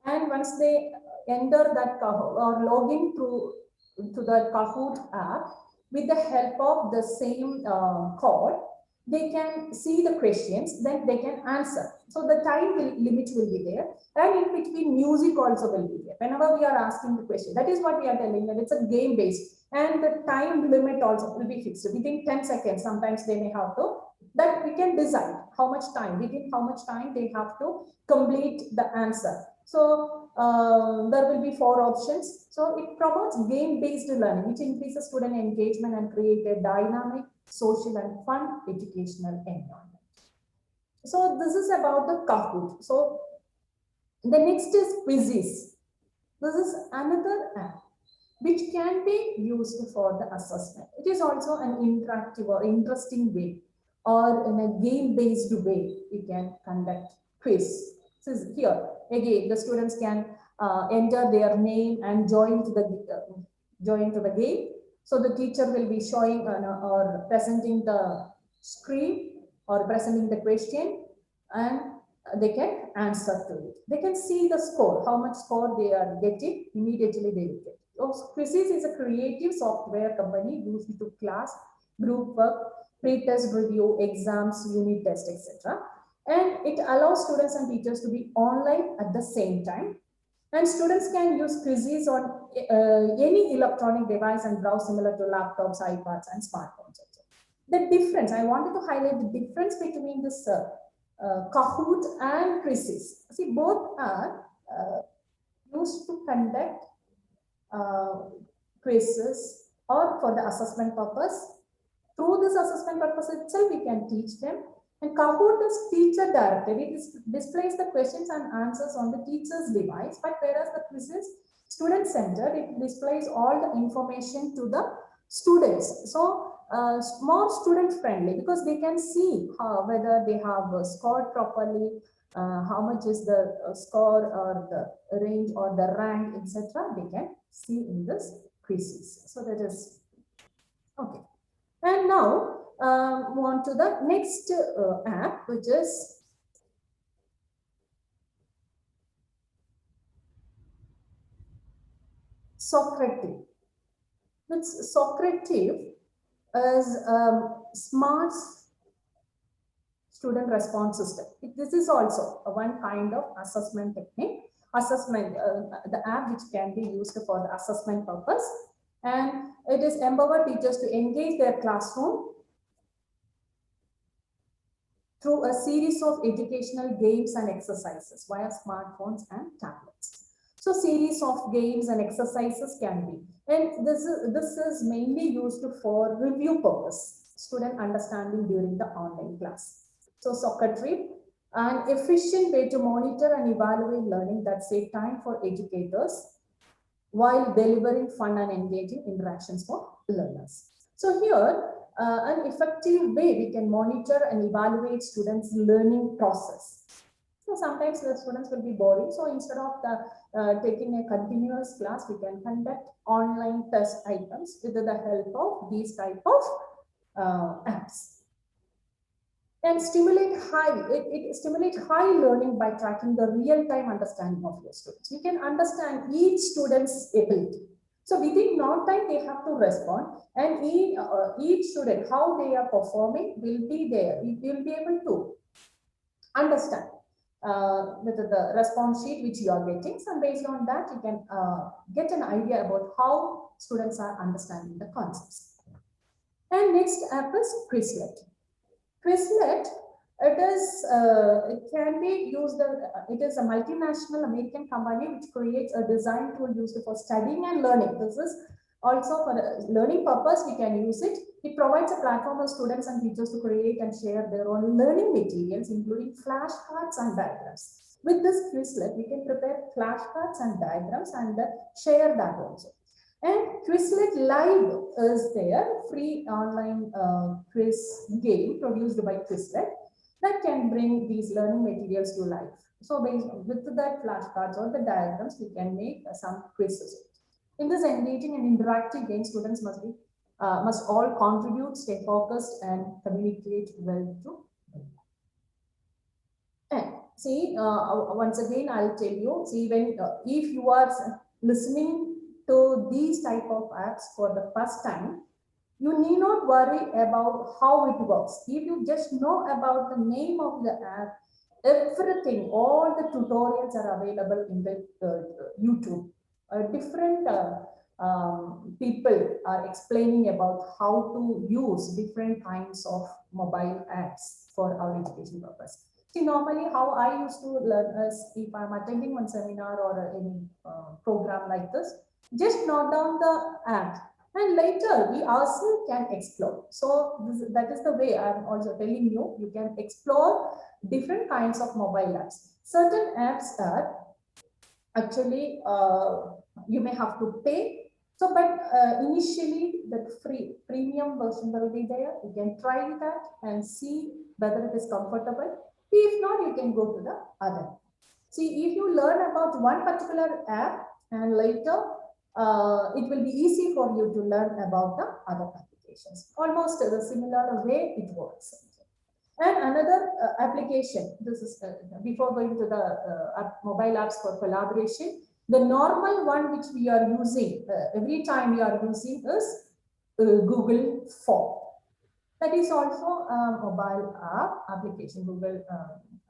Speaker 1: And once they enter that Kahoot or log in to the Kahoot app, with the help of the same code, they can see the questions, then they can answer. So the time limit will be there, and in between music also will be there. Whenever we are asking the question, that is what we are telling, that it's a game based, and the time limit also will be fixed. Within 10 seconds, sometimes they may have to, that we can decide how much time, within how much time they have to complete the answer. So there will be 4 options. So it promotes game-based learning, which increases student engagement and create a dynamic, social and fun educational environment. So this is about the Kahoot. So the next is Quizzes. This is another app which can be used for the assessment. It is also an interactive or interesting way, or in a game-based way, we can conduct quiz. This is here. Again, the students can enter their name and join to the game. So the teacher will be showing or presenting the screen or presenting the question, and they can answer to it. They can see the score, how much score they are getting, immediately they will get. So Quizzes is a creative software company used to class, group work, pre-test review, exams, unit test, etc. And it allows students and teachers to be online at the same time. And students can use Quizzes on any electronic device and browse similar to laptops, iPads, and smartphones. The difference, I wanted to highlight the difference between this Kahoot and Quizzes. See, both are used to conduct quizzes or for the assessment purpose. Through this assessment purpose itself, we can teach them. And Kahoot is teacher directed. It displays the questions and answers on the teacher's device, but whereas the Quizzes student centered, it displays all the information to the students. So more student friendly, because they can see whether they have scored properly, how much is the score or the range or the rank, etc. They can see in this Quizzes. So that is okay. And now move on to the next app, which is Socrative. It's Socrative is smart student response system. This is also one kind of assessment technique. Assessment, the app which can be used for the assessment purpose, and it is empower teachers to engage their classroom through a series of educational games and exercises via smartphones and tablets. So series of games and exercises can be, and this is mainly used for review purpose, student understanding during the online class. So Socrative, an efficient way to monitor and evaluate learning that save time for educators while delivering fun and engaging interactions for learners. So here, an effective way we can monitor and evaluate students' learning process. So sometimes the students will be boring. So instead of taking a continuous class, we can conduct online test items with the help of these type of apps. And stimulate it stimulates high learning by tracking the real-time understanding of your students. We can understand each student's ability. So within no time they have to respond, and each student, how they are performing will be there. We will be able to understand with the response sheet which you are getting. So based on that, you can get an idea about how students are understanding the concepts. And next app is Quizlet. Quizlet, it can be used, it is a multinational American company which creates a design tool used for studying and learning. This is also for a learning purpose, we can use it. It provides a platform for students and teachers to create and share their own learning materials, including flashcards and diagrams. With this Quizlet, we can prepare flashcards and diagrams and share that also. And Quizlet Live is there, free online quiz game produced by Quizlet that can bring these learning materials to life. So based with that flashcards or the diagrams, we can make some quizzes. In this engaging and interactive game, students must all contribute, stay focused, and communicate well to. And see, once again, I'll tell you, see, when if you are listening to these type of apps for the first time, you need not worry about how it works. If you just know about the name of the app, everything, all the tutorials are available in the YouTube. Different people are explaining about how to use different kinds of mobile apps for our education purpose. See, normally how I used to learn is if I'm attending one seminar or any program like this, just note down the app and later we also can explore. So that is the way I'm also telling you, you can explore different kinds of mobile apps. Certain apps are actually you may have to pay. So, but initially that free premium version will be there. You can try that and see whether it is comfortable. If not, you can go to the other. See, if you learn about one particular app and later it will be easy for you to learn about the other applications. Almost the similar way it works. And another application, this is before going to the mobile apps for collaboration, the normal one which we are using every time we are using is Google Form. That is also a mobile app application, Google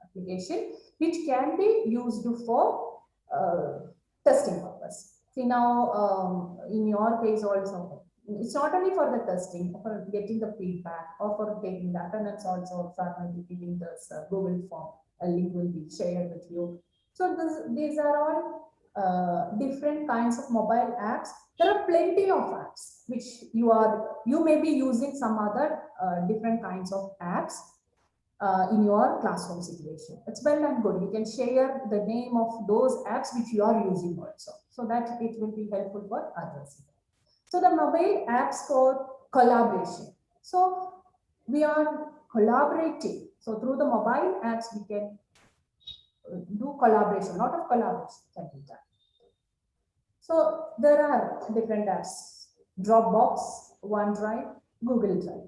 Speaker 1: application, which can be used for testing purpose. See now, in your case also, it's not only for the testing, for getting the feedback or for taking the attendance also, for giving this Google Form, a link will be shared with you. So these are all different kinds of mobile apps. There are plenty of apps which you may be using some other different kinds of apps in your classroom situation. It's well and good. You can share the name of those apps which you are using also, so that it will be helpful for others. So the mobile apps for collaboration. So we are collaborating. So through the mobile apps, we can do collaboration, a lot of collaboration can be done. So there are different apps: Dropbox, OneDrive, Google Drive.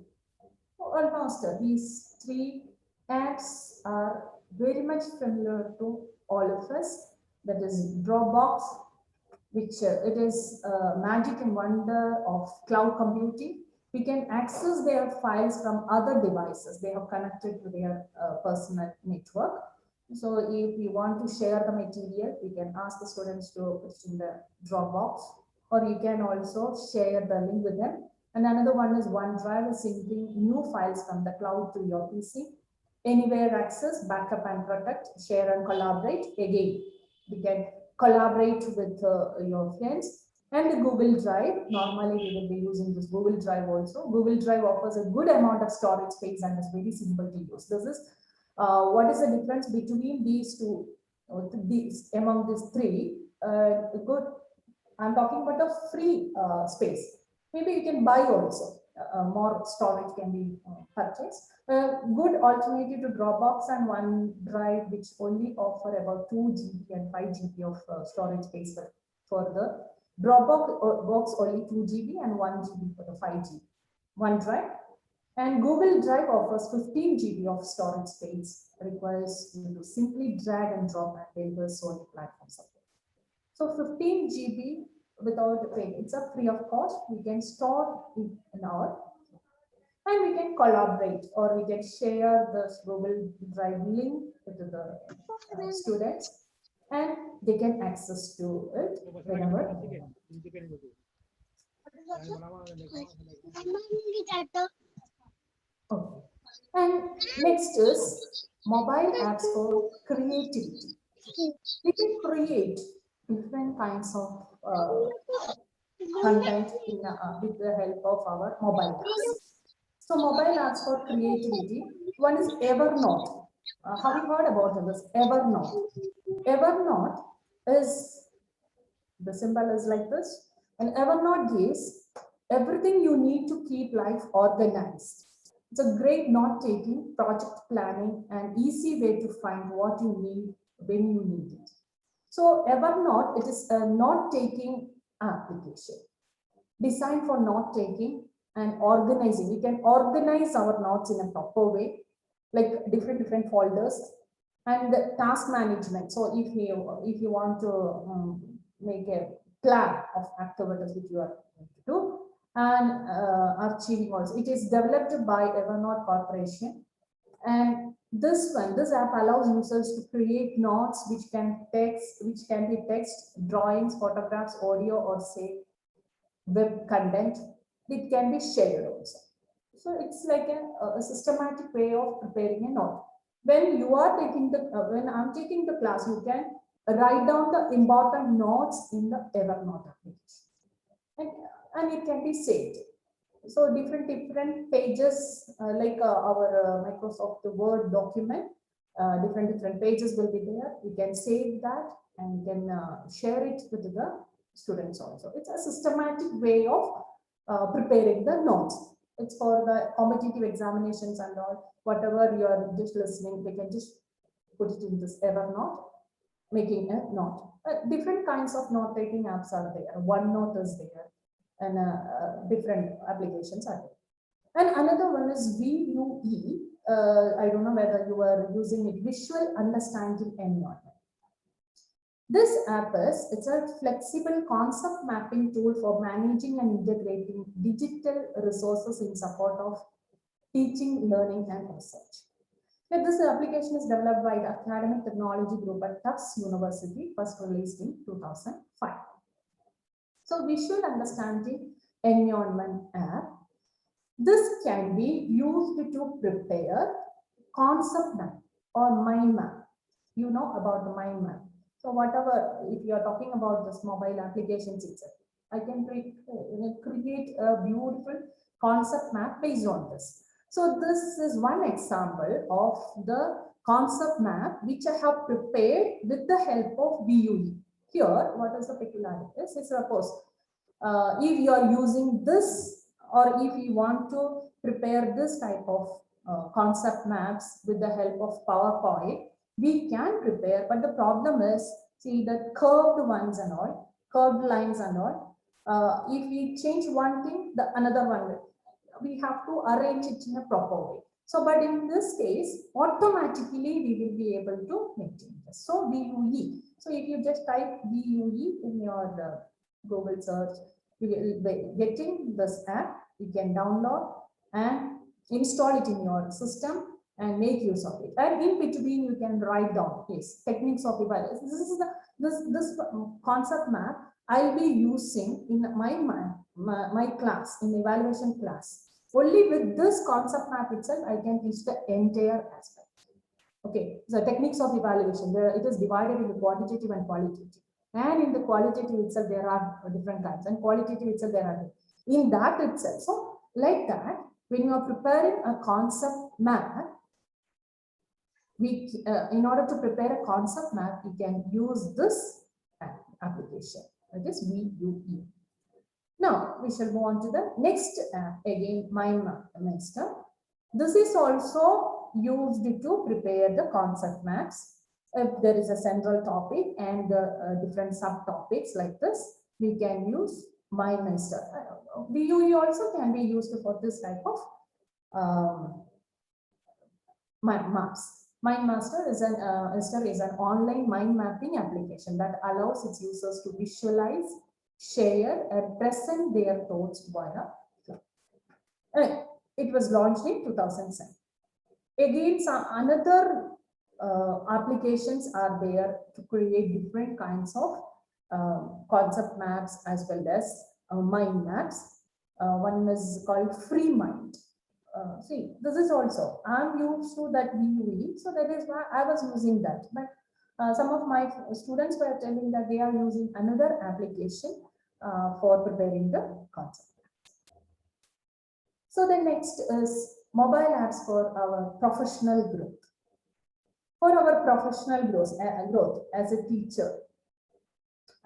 Speaker 1: Almost these three apps are very much familiar to all of us. That is Dropbox, which it is a magic and wonder of cloud computing. We can access their files from other devices they have connected to their personal network. So if we want to share the material, we can ask the students to put it in the Dropbox, or you can also share the link with them. And another one is OneDrive, is syncing new files from the cloud to your PC. Anywhere access, backup and protect, share and collaborate. Again, we can collaborate with your friends. And the Google Drive, normally we will be using this Google Drive also. Google Drive offers a good amount of storage space and is very simple to use. This is what is the difference between these two, among these three? Good. I'm talking about a free space. Maybe you can buy also. More storage can be purchased. Good alternative to Dropbox and OneDrive, which only offer about 2 GB and 5 GB of storage space for the Dropbox only 2 GB and 1 GB for the 5 GB. OneDrive and Google Drive offers 15 GB of storage space, requires you to simply drag and drop and deliver Sony platform support. So 15 GB without paying, it's a free of cost. We can store it in our, and we can collaborate or we can share the Google Drive link to the students and they can access to it whenever. Okay. And next is mobile apps for creativity. We can create different kinds of content with the help of our mobile apps. So mobile apps for creativity. One is Evernote. Have you heard about this? Evernote. Evernote is, the symbol is like this. And Evernote gives everything you need to keep life organized. It's a great note-taking, project planning, and easy way to find what you need when you need it. So Evernote, it is a note-taking application designed for note-taking and organizing. We can organize our notes in a proper way, like different folders, and the task management. So if you want to make a plan of activities which you are going to do, and archiving also. It is developed by Evernote Corporation, and this app allows users to create notes which can be text, drawings, photographs, audio, or say web content. It can be shared also. So it's like a systematic way of preparing a note. When you are taking the when I'm taking the class, you can write down the important notes in the Evernote application, and it can be saved. So different pages like our Microsoft Word document, different pages will be there. You can save that and can share it with the students also. It's a systematic way of preparing the notes. It's for the competitive examinations and all. Whatever you are just listening, they can just put it in this Evernote, making a note. Different kinds of note-taking apps are there. OneNote is there, and different applications are there. And another one is VUE. I don't know whether you are using it, Visual Understanding Environment. This app it's a flexible concept mapping tool for managing and integrating digital resources in support of teaching, learning, and research. Now, this application is developed by the Academic Technology Group at Tufts University, first released in 2005. So Visual Understanding Environment app. This can be used to prepare concept map or mind map. You know about the mind map. So whatever, if you are talking about this mobile applications itself, I can create a beautiful concept map based on this. So this is one example of the concept map which I have prepared with the help of VUE. Here, what is the peculiarity? Is suppose if you are using this, or if you want to prepare this type of concept maps with the help of PowerPoint, we can prepare, but the problem is, see the curved ones and all, curved lines and all. If we change one thing, the another one will. we have to arrange it in a proper way. So, but in this case, automatically we will be able to make changes. So, VUE. So, if you just type VUE in your Google search, you will be getting this app. You can download and install it in your system and make use of it. And in between, you can write down, yes, techniques of evaluation. This is this concept map I'll be using in my class, in evaluation class. Only with this concept map itself, I can teach the entire aspect. Okay, so techniques of evaluation, it is divided into quantitative and qualitative. And in the qualitative itself, there are different kinds, and qualitative itself, there are in that itself. So, like that, when you are preparing a concept map, in order to prepare a concept map, we can use this application, that is VUE. Now, we shall move on to the next again, MindMaster. This is also used to prepare the concept maps. If there is a central topic and different subtopics like this, we can use MindMaster. VUE also can be used for this type of maps. MindMaster is an online mind mapping application that allows its users to visualize, share, and present their thoughts via cloud. It was launched in 2007. Again, some another applications are there to create different kinds of concept maps as well as mind maps. One is called FreeMind. See, this is also, I'm used to that VUE, so that is why I was using that. But some of my students were telling that they are using another application for preparing the concept. So the next is mobile apps for our professional growth. For our professional growth as a teacher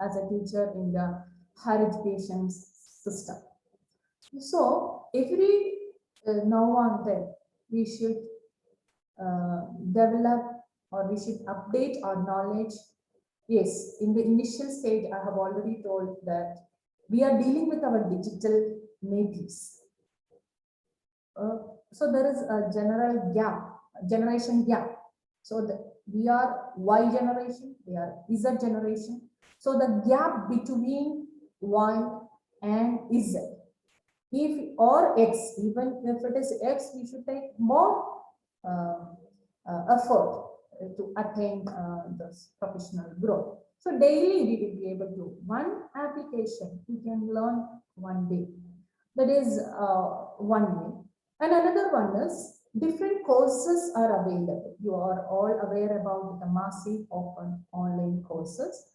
Speaker 1: in the higher education system. So every now and then we should develop or we should update our knowledge. Yes, in the initial stage, I have already told that we are dealing with our digital natives. So there is a generation gap. So we are Y generation, we are Z generation. So the gap between Y and Z, if or X, even if it is X, we should take more effort to attain this professional growth. So daily we will be able to, one application we can learn one day. That is one way. And another one is different courses are available. You are all aware about the massive open online courses.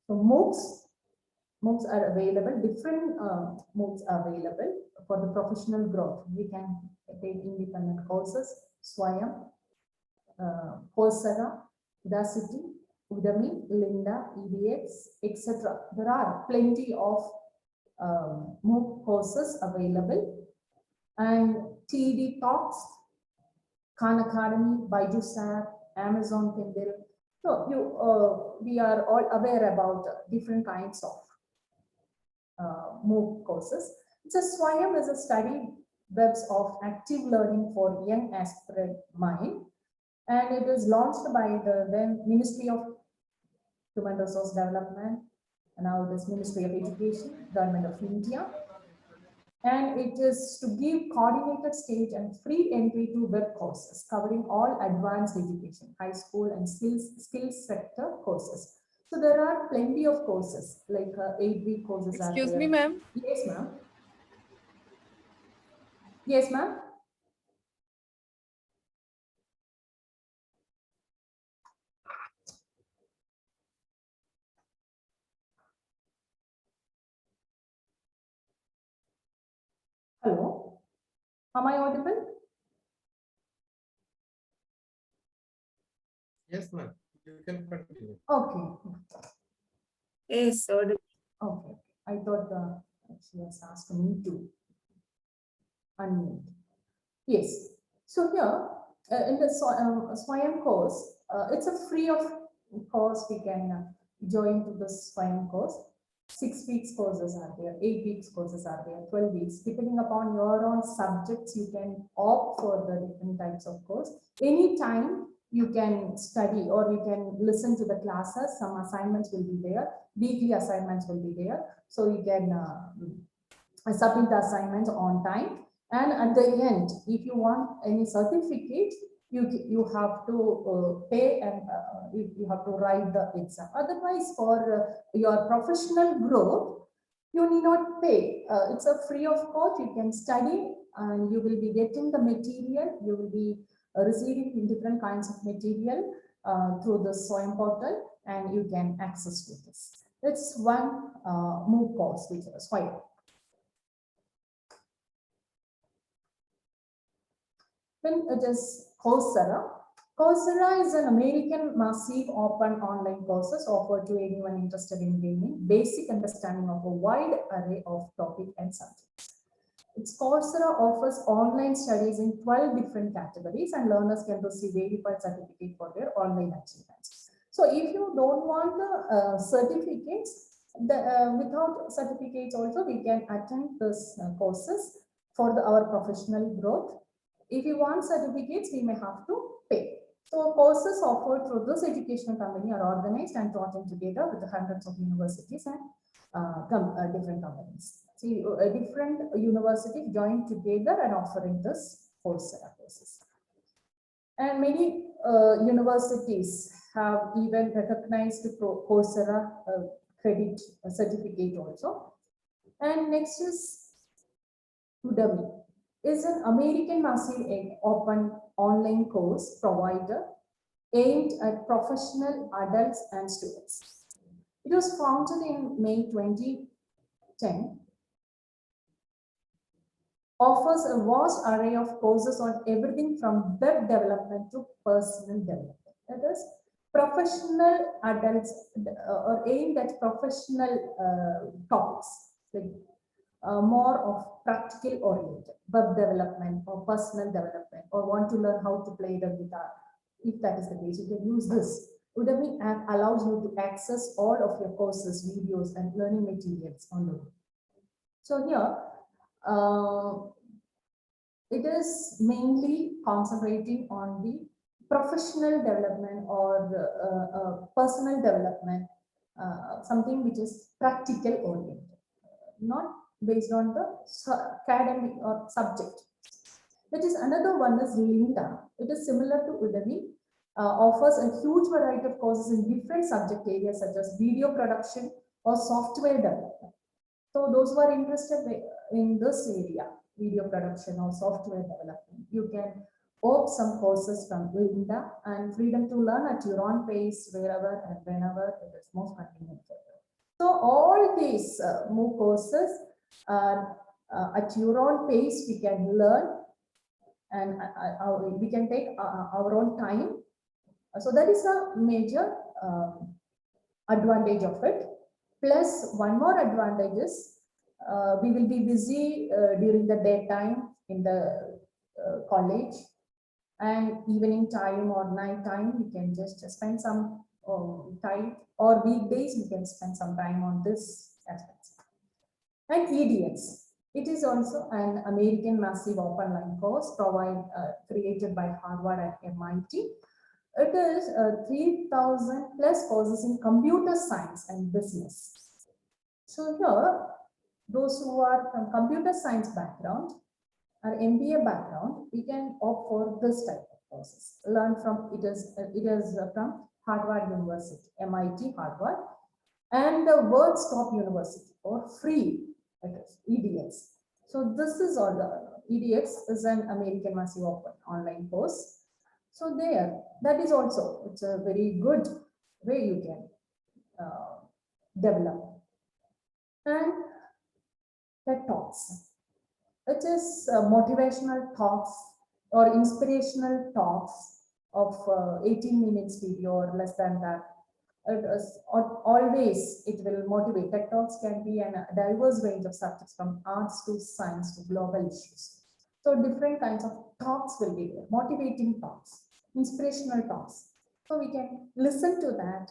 Speaker 1: So MOOCs are available, different MOOCs are available for the professional growth. We can take independent courses, Swayam, Coursera, Udacity, Udemy, Lynda, EDX, etc. There are plenty of MOOC courses available. And TED Talks, Khan Academy, Byju's app, Amazon Kindle. So we are all aware about different kinds of MOOC courses. So Swayam is a study webs of active learning for young aspirant mind, and it is launched by the then Ministry of Human Resource Development, and now this Ministry of Education, Government of India. And it is to give coordinated stage and free entry to web courses covering all advanced education, high school and skills sector courses. So there are plenty of courses, like 8-week courses.
Speaker 5: Excuse me, ma'am.
Speaker 1: Yes, ma'am. Yes, ma'am. Hello, am I audible?
Speaker 2: Yes, ma'am. You can continue.
Speaker 1: Okay.
Speaker 5: Yes, audible.
Speaker 1: Okay. I thought she has asked me to unmute. Yes. So here in the Swayam course, it's a free of course. We can join to the Swayam course. 6 weeks courses are there, 8 weeks courses are there, 12 weeks. Depending upon your own subjects, you can opt for the different types of course. Anytime you can study or you can listen to the classes. Some assignments will be there, weekly assignments will be there. So you can submit the assignments on time. And at the end, if you want any certificate, you have to pay and you have to write the exam. Otherwise, for your professional growth, you need not pay. It's a free of cost. You can study and you will be getting the material. You will be receiving different kinds of material through the SWAYAM portal, and you can access to this. It's one MOOC course, which is SWAYAM. Then it is Coursera. Coursera is an American massive open online courses offered to anyone interested in gaining basic understanding of a wide array of topic and subjects. Its Coursera offers online studies in 12 different categories, and learners can receive verified certificate for their online achievements. So if you don't want the certificates, without certificates also we can attend this courses for our professional growth. If you want certificates, we may have to pay. So courses offered through this educational company are organized and taught in together with the hundreds of universities and different companies. See, different universities join together and offering this Coursera courses. And many universities have even recognized Coursera credit certificate also. And next is Udemy. Is an American massive open online course provider aimed at professional adults and students. It was founded in May 2010. Offers a vast array of courses on everything from web development to personal development. That is, professional adults or aimed at professional topics, like more of practical oriented, web development or personal development, or want to learn how to play the guitar. If that is the case, you can use this. Udemy app allows you to access all of your courses, videos, and learning materials on the web. So here, it is mainly concentrating on the professional development or personal development, something which is practical oriented, not based on the academic or subject. That is, another one is Lynda. It is similar to Udemy, offers a huge variety of courses in different subject areas such as video production or software development. So those who are interested in this area, video production or software development, you can opt some courses from Lynda, and freedom to learn at your own pace, wherever and whenever it is most convenient for you. So all these MOOC courses are at your own pace. We can learn, and we can take our own time. So that is a major advantage of it. Plus, one more advantage is we will be busy during the daytime in the college, and evening time or night time we can just spend some time, or weekdays we can spend some time on this aspect. And EDX, it is also an American massive open online course created by Harvard and MIT. It is 3,000 plus courses in computer science and business. So here, those who are from computer science background or MBA background, we can opt for this type of courses. Learn from it is from Harvard University, MIT, Harvard, and the world's top university for free. It is EDX. So this is all the EDX is an American massive open online course. So there, that is also, it's a very good way you can develop. And TED Talks. It is motivational talks or inspirational talks of 18 minutes video or less than that. Always it will motivate. TED Talks can be a diverse range of subjects from arts to science to global issues. So different kinds of talks will be there, motivating talks, inspirational talks. So we can listen to that.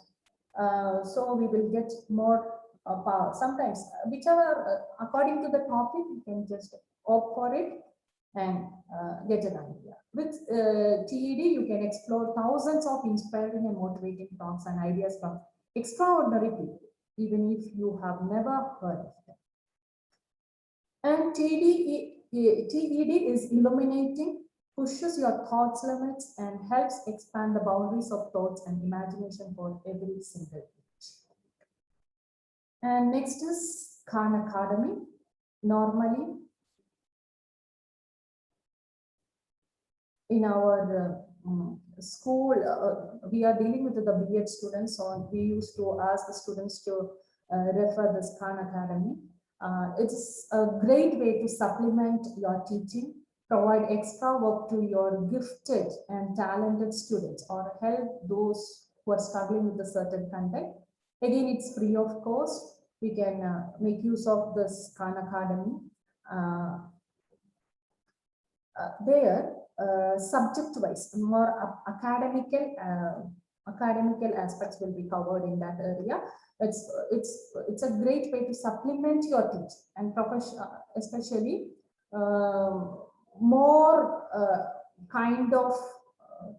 Speaker 1: So we will get more sometimes whichever according to the topic, you can just opt for it and get an idea. With TED, you can explore thousands of inspiring and motivating talks and ideas from extraordinary people, even if you have never heard of them. And TED is illuminating, pushes your thoughts limits, and helps expand the boundaries of thoughts and imagination for every single age. And next is Khan Academy. Normally, in our school, we are dealing with the B.Ed students, so we used to ask the students to refer this Khan Academy. It's a great way to supplement your teaching, provide extra work to your gifted and talented students, or help those who are struggling with a certain content. Again, it's free of cost. We can make use of this Khan Academy. There, subject-wise, more academical aspects will be covered in that area. It's a great way to supplement your teaching and especially more kind of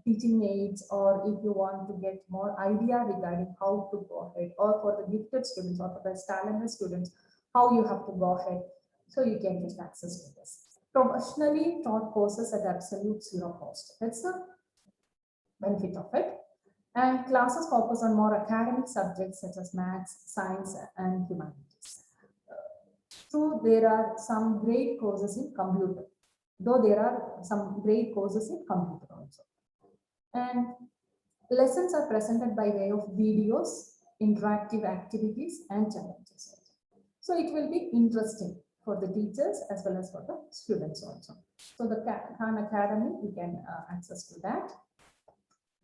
Speaker 1: teaching aids, or if you want to get more idea regarding how to go ahead, or for the gifted students or for the talented students, how you have to go ahead, so you can get access to this. Professionally taught courses at absolute zero cost. That's the benefit of it. And classes focus on more academic subjects such as maths, science, and humanities. So there are some great courses in computer, though there are some great courses in computer also. And lessons are presented by way of videos, interactive activities, and challenges. So it will be interesting for the teachers as well as for the students also. So the Khan Academy, you can access to that.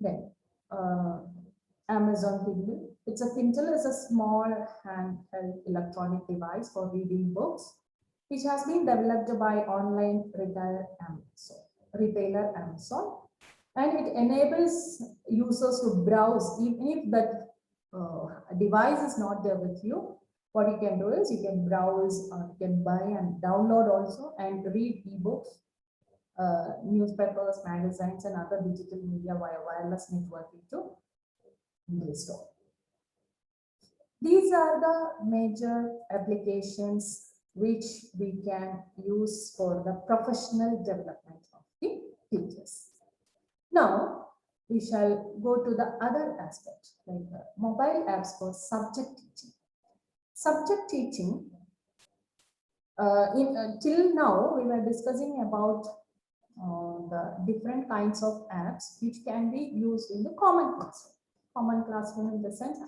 Speaker 1: Then Amazon Kindle. It's a Kindle is a small handheld electronic device for reading books, which has been developed by online retailer Amazon, and it enables users to browse even if that device is not there with you. What you can do is you can browse, you can buy and download also and read ebooks, newspapers, magazines, and other digital media via wireless networking to Play Store. These are the major applications which we can use for the professional development of the teachers. Now, we shall go to the other aspect, like mobile apps for subject teaching. Subject teaching, till now, we were discussing about the different kinds of apps which can be used in the common classroom. Common classroom in the sense,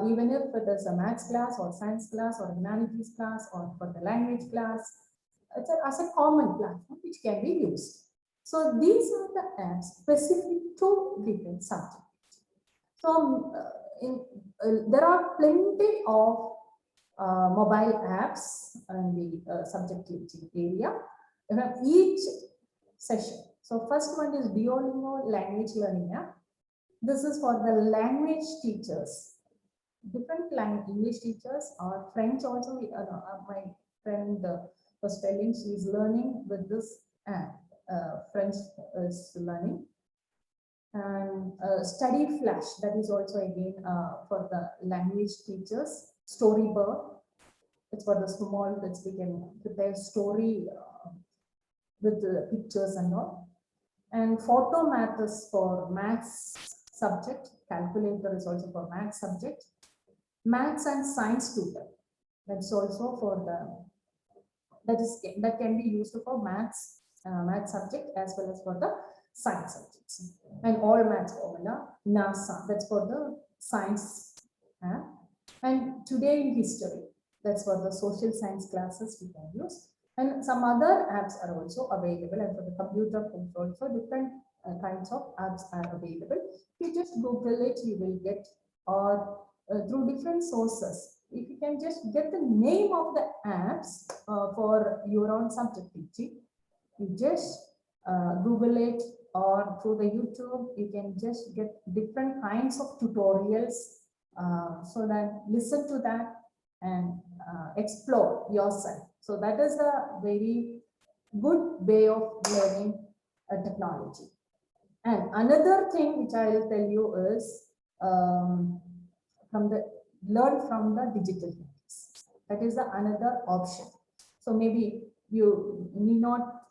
Speaker 1: even if it is a maths class or science class or humanities class or for the language class, it's as a common platform which can be used. So these are the apps specific to different subjects. So there are plenty of mobile apps in the subject teaching area. You have each session. So first one is Duolingo language learning app. This is for the language teachers, different language English teachers or French also. My friend was telling she is learning with this app. French is learning. And Study Flash, that is also again for the language teachers. Storybird, it's for the small kids, we can prepare story with the pictures and all. And Photomath is for maths subject. Calculator is also for maths subject. Maths and Science Tutor, that's also for the, that can be used for maths subject as well as for the science subjects. And All Maths Formula, NASA, that's for the science. And Today in History, that's for the social science classes we can use. And some other apps are also available, and for the computer control, so different kinds of apps are available. If you just Google it, you will get, or through different sources. If you can just get the name of the apps for your own subject teaching, you just Google it, or through the YouTube, you can just get different kinds of tutorials. So that listen to that and explore yourself. So that is a very good way of learning technology. And another thing which I will tell you is learn from the digital means. That is the another option. So maybe you need not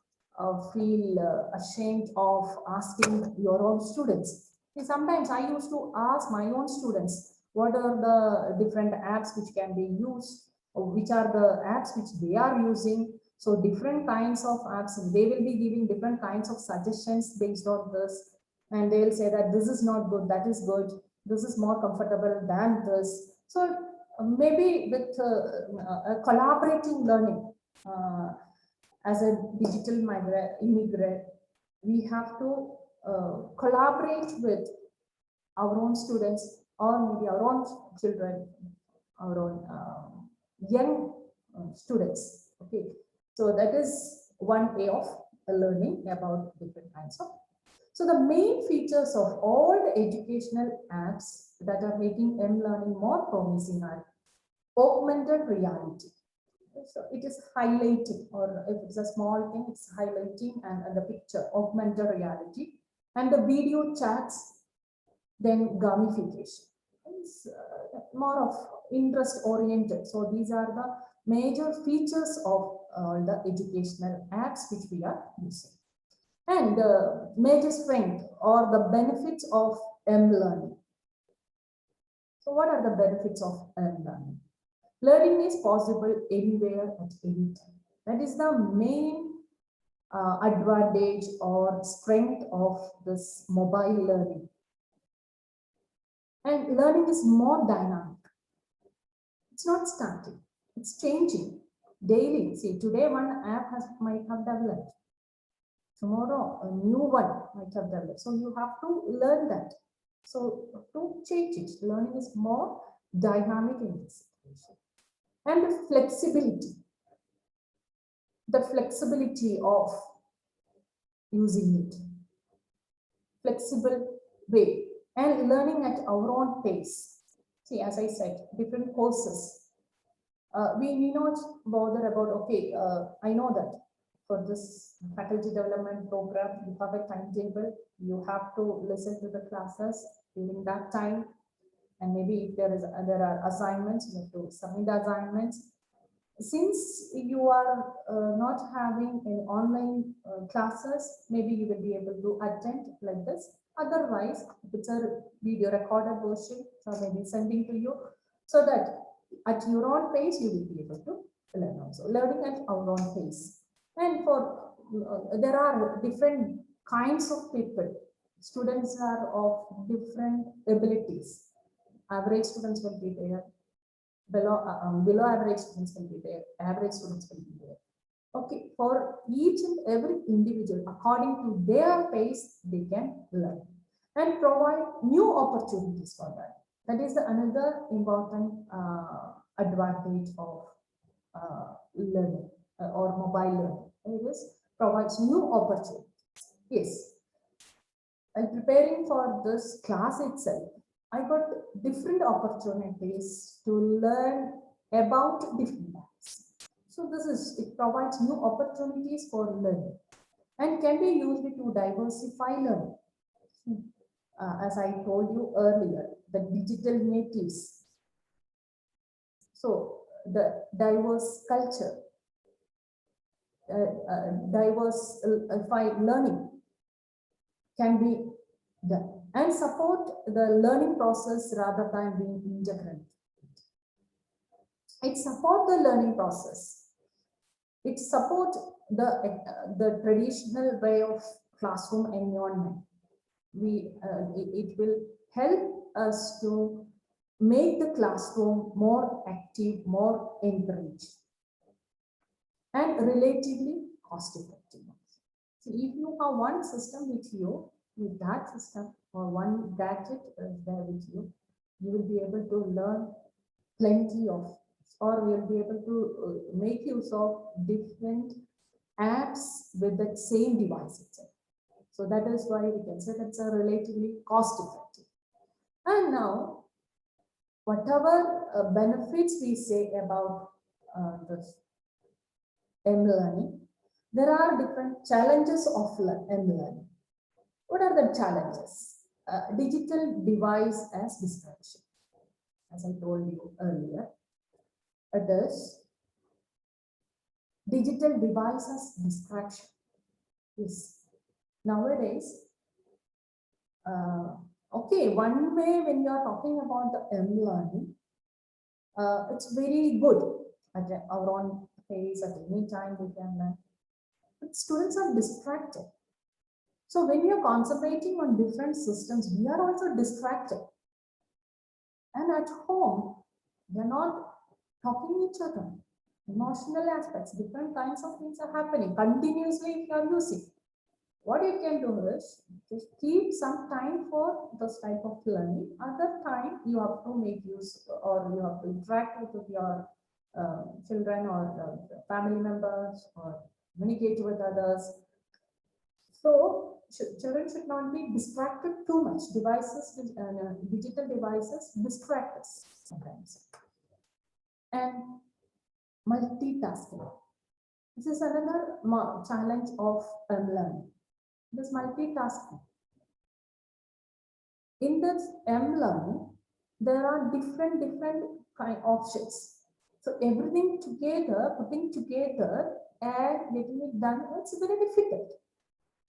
Speaker 1: feel ashamed of asking your own students. See, sometimes I used to ask my own students what are the different apps which can be used, or which are the apps which they are using. So different kinds of apps, and they will be giving different kinds of suggestions based on this. And they will say that this is not good, that is good, this is more comfortable than this. So maybe with collaborating learning, as a digital immigrant, we have to collaborate with our own students or maybe our own children, our own young students. Okay, so that is one way of learning about different kinds of. So the main features of all the educational apps that are making M-learning more promising are augmented reality. So it is highlighting, or if it's a small thing, it's highlighting and the picture, augmented reality, and the video chats, then gamification. It's more of interest oriented. So these are the major features of the educational apps which we are using. And the major strength or the benefits of M-learning. So what are the benefits of M-learning? Learning is possible anywhere at any time. That is the main advantage or strength of this mobile learning. And learning is more dynamic. It's not static. It's changing daily. See, today one app might have developed. Tomorrow a new one might have developed. So you have to learn that. So to change it, learning is more dynamic in this situation. And the flexibility of using it, flexible way, and learning at our own pace. See, as I said, different courses. We need not bother about, okay, I know that for this faculty development program, you have a timetable, you have to listen to the classes during that time. And maybe if there are assignments, you have to submit the assignments. Since you are not having an online classes, maybe you will be able to attend like this. Otherwise, if it's a video recorded version, so maybe sending to you, so that at your own pace, you will be able to learn also. Learning at our own pace. And for there are different kinds of people. Students are of different abilities. Average students will be there, below average students will be there, average students will be there. Okay, for each and every individual, according to their pace, they can learn and provide new opportunities for that. That is another important advantage of learning or mobile learning. It is provides new opportunities. Yes. And preparing for this class itself, I got different opportunities to learn about different apps. So it provides new opportunities for learning and can be used to diversify learning. As I told you earlier, the digital natives. So the diverse culture, diversified learning can be done and support the learning process rather than being integral. It supports the learning process. It supports the traditional way of classroom environment. It will help us to make the classroom more active, more encouraged, and relatively cost effective. So if you have one system with you, with that system or one gadget there with you, you will be able to learn plenty of, or we will be able to make use of different apps with that same device itself. So that is why we can say that's a relatively cost effective. And now whatever benefits we say about this M-learning, there are different challenges of M-learning. What are the challenges? Digital device as distraction. As I told you earlier, it is digital device as distraction. Yes. Nowadays, okay, one way when you are talking about the M-learning, it's very good at our own pace, at any time we can learn. But students are distracted. So when we are concentrating on different systems, we are also distracted. And at home, we are not talking each other. Emotional aspects, different kinds of things are happening continuously if you are using. What you can do is just keep some time for this type of learning. Other time you have to make use or you have to interact with your children or family members or communicate with others. So children should not be distracted too much. Devices, digital devices distract us sometimes. And multitasking. This is another challenge of learning. This multitasking. In this M-learning, there are different kind of options. So everything together, putting together and getting it done, it's very difficult.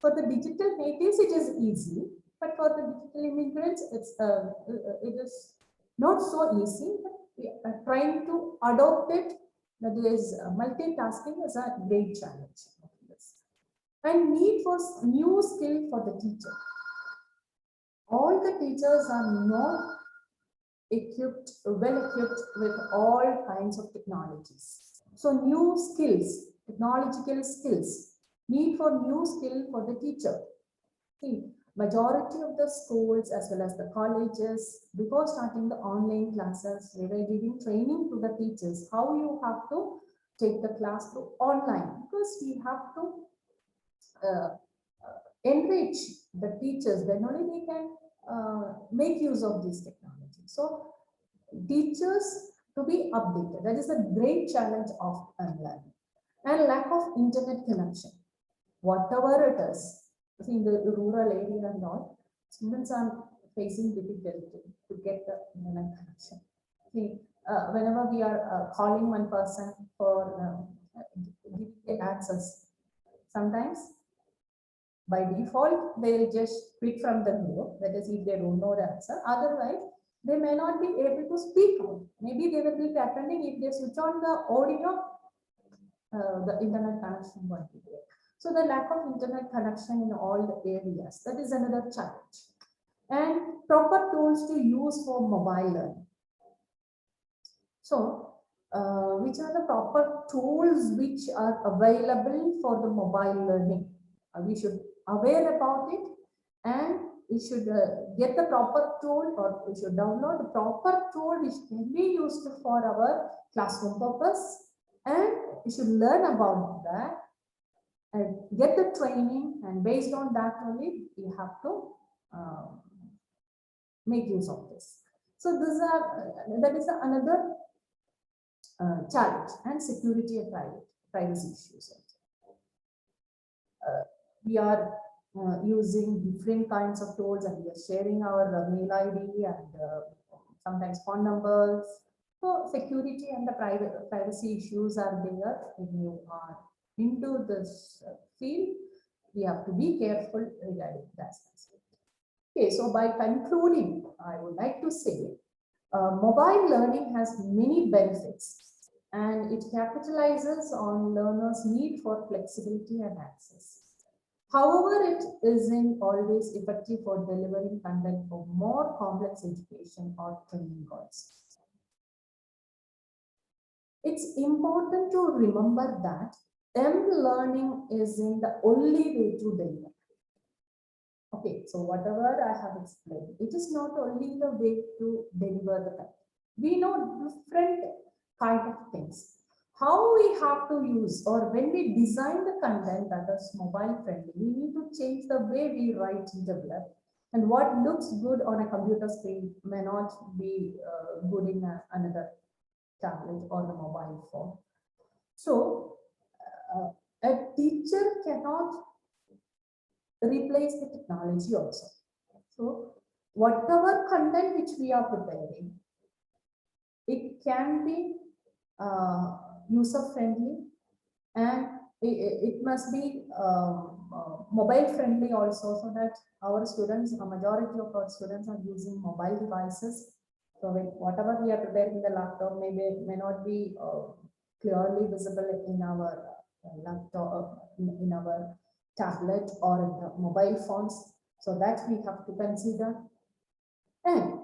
Speaker 1: For the digital natives, it is easy, but for the digital immigrants, it is not so easy. But we are trying to adopt it. That is, multitasking is a great challenge. And need for new skill for the teacher. All the teachers are not well equipped with all kinds of technologies. So new skills, technological skills, need for new skill for the teacher. See, majority of the schools as well as the colleges, before starting the online classes, they were giving training to the teachers, how you have to take the class to online, because we have to enrich the teachers, then only they can make use of this technology. So teachers to be updated, that is a great challenge of learning. And lack of internet connection, whatever it is. See, in the rural area and all, students are facing difficulty to get the internet connection. See, whenever we are calling one person for giving access, sometimes by default, they'll just quit from the group. That is, if they don't know the answer. Otherwise, they may not be able to speak out. Maybe they will be attending if they switch on the audio, the internet connection won't be there. So the lack of internet connection in all the areas, that is another challenge. And proper tools to use for mobile learning. So, which are the proper tools which are available for the mobile learning? We should aware about it, and we should get the proper tool, or we should download the proper tool which can be used for our classroom purpose, and we should learn about that and get the training, and based on that only we have to make use of this. So that is another challenge, and security and privacy issues. We are using different kinds of tools, and we are sharing our mail ID and sometimes phone numbers. So security and the privacy issues are there. When you are into this field, we have to be careful regarding that. Okay, so by concluding, I would like to say mobile learning has many benefits, and it capitalizes on learners' need for flexibility and access. However, it isn't always effective for delivering content for more complex education or training goals. It's important to remember that M-learning isn't the only way to deliver. Okay, so whatever I have explained, it is not only the way to deliver the content. We know different kind of things. How we have to use, or when we design the content that is mobile friendly, we need to change the way we write and develop. And what looks good on a computer screen may not be good in another tablet or the mobile phone. So a teacher cannot replace the technology also. So whatever content which we are preparing, it can be user friendly, and it must be mobile friendly also, so that our students, a majority of our students are using mobile devices. So whatever we are preparing in the laptop may not be clearly visible in our laptop, in our tablet or in the mobile phones. So that we have to consider. And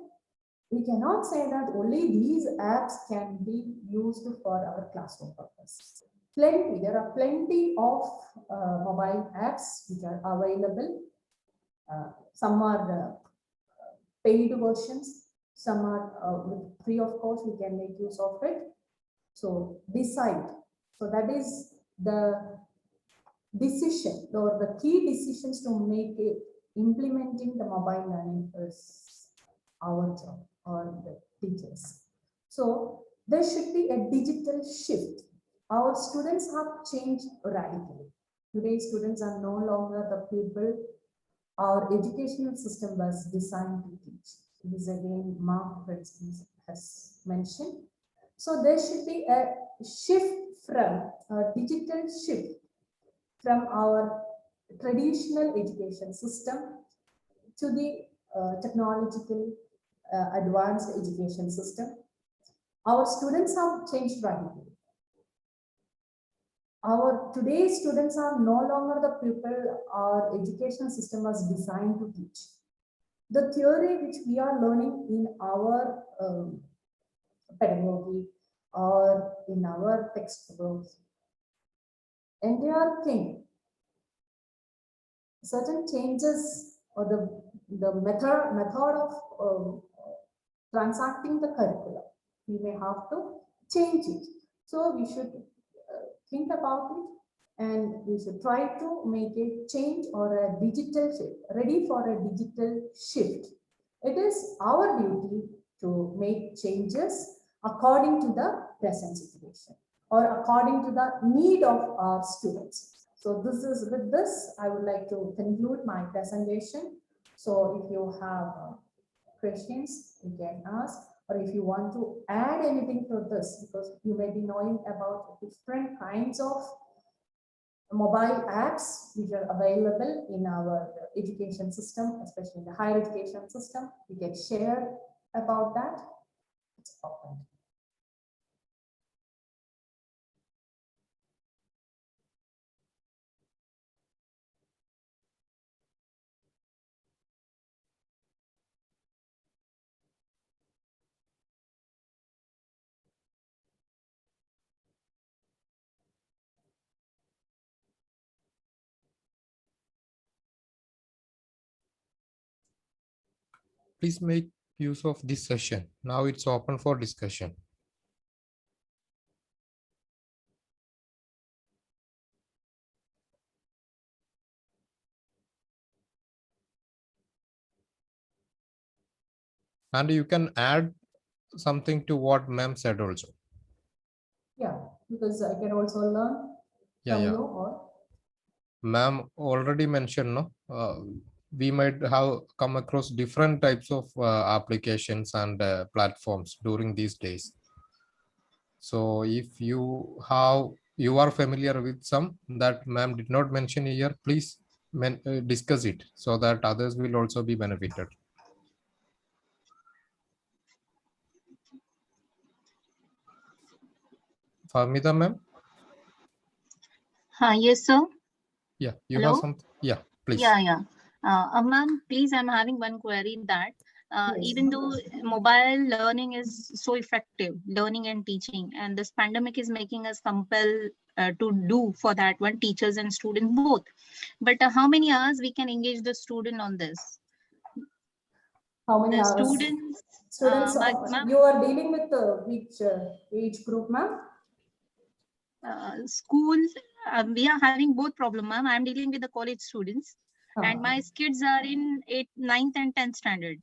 Speaker 1: we cannot say that only these apps can be used for our classroom purpose. There are plenty of mobile apps which are available. Some are paid versions, some are free of cost, we can make use of it. So decide. So that is the decision, or the key decisions to make it. Implementing the mobile learning is our job, or the teachers. So there should be a digital shift. Our students have changed radically. Today, students are no longer the people our educational system was designed to teach. This again, Mark Fredson has mentioned. So there should be a shift from a digital shift from our traditional education system to the technological advanced education system. Our students have changed radically. Today's students are no longer the people our education system was designed to teach. The theory which we are learning in our pedagogy or in our textbooks, entire thing, certain changes or the method of transacting the curriculum, we may have to change it. So we should think about it, and we should try to make a change or a digital shift, ready for a digital shift. It is our duty to make changes according to the present situation or according to the need of our students. So with this, I would like to conclude my presentation. So if you have questions, you can ask, or if you want to add anything to this, because you may be knowing about different kinds of mobile apps which are available in our education system, especially in the higher education system, you can share about that. It's open.
Speaker 2: Please make use of this session. Now it's open for discussion. And you can add something to what ma'am said also.
Speaker 1: Yeah, because I can also learn
Speaker 2: Yeah,
Speaker 1: from
Speaker 2: yeah.
Speaker 1: you, or
Speaker 2: Ma'am already mentioned, no, we might have come across different types of applications and platforms during these days. So if you are familiar with some that ma'am did not mention here, please discuss it so that others will also be benefited. Farmida ma'am?
Speaker 6: Yes, sir.
Speaker 2: Yeah, you
Speaker 6: Hello?
Speaker 2: have something? Yeah, please.
Speaker 6: Yeah. Ma'am, please, I'm having one query that
Speaker 1: Yes.
Speaker 6: even though mobile learning is so effective, learning and teaching, and this pandemic is making us compel to do for that one, teachers and students both. But how many hours we can engage the student on this?
Speaker 1: How many
Speaker 6: The
Speaker 1: hours?
Speaker 6: students,
Speaker 1: Ma'am, you are dealing with which age group, ma'am?
Speaker 6: Schools, we are having both problem, ma'am. I'm dealing with the college students. and my kids are in 8th, 9th and 10th standard.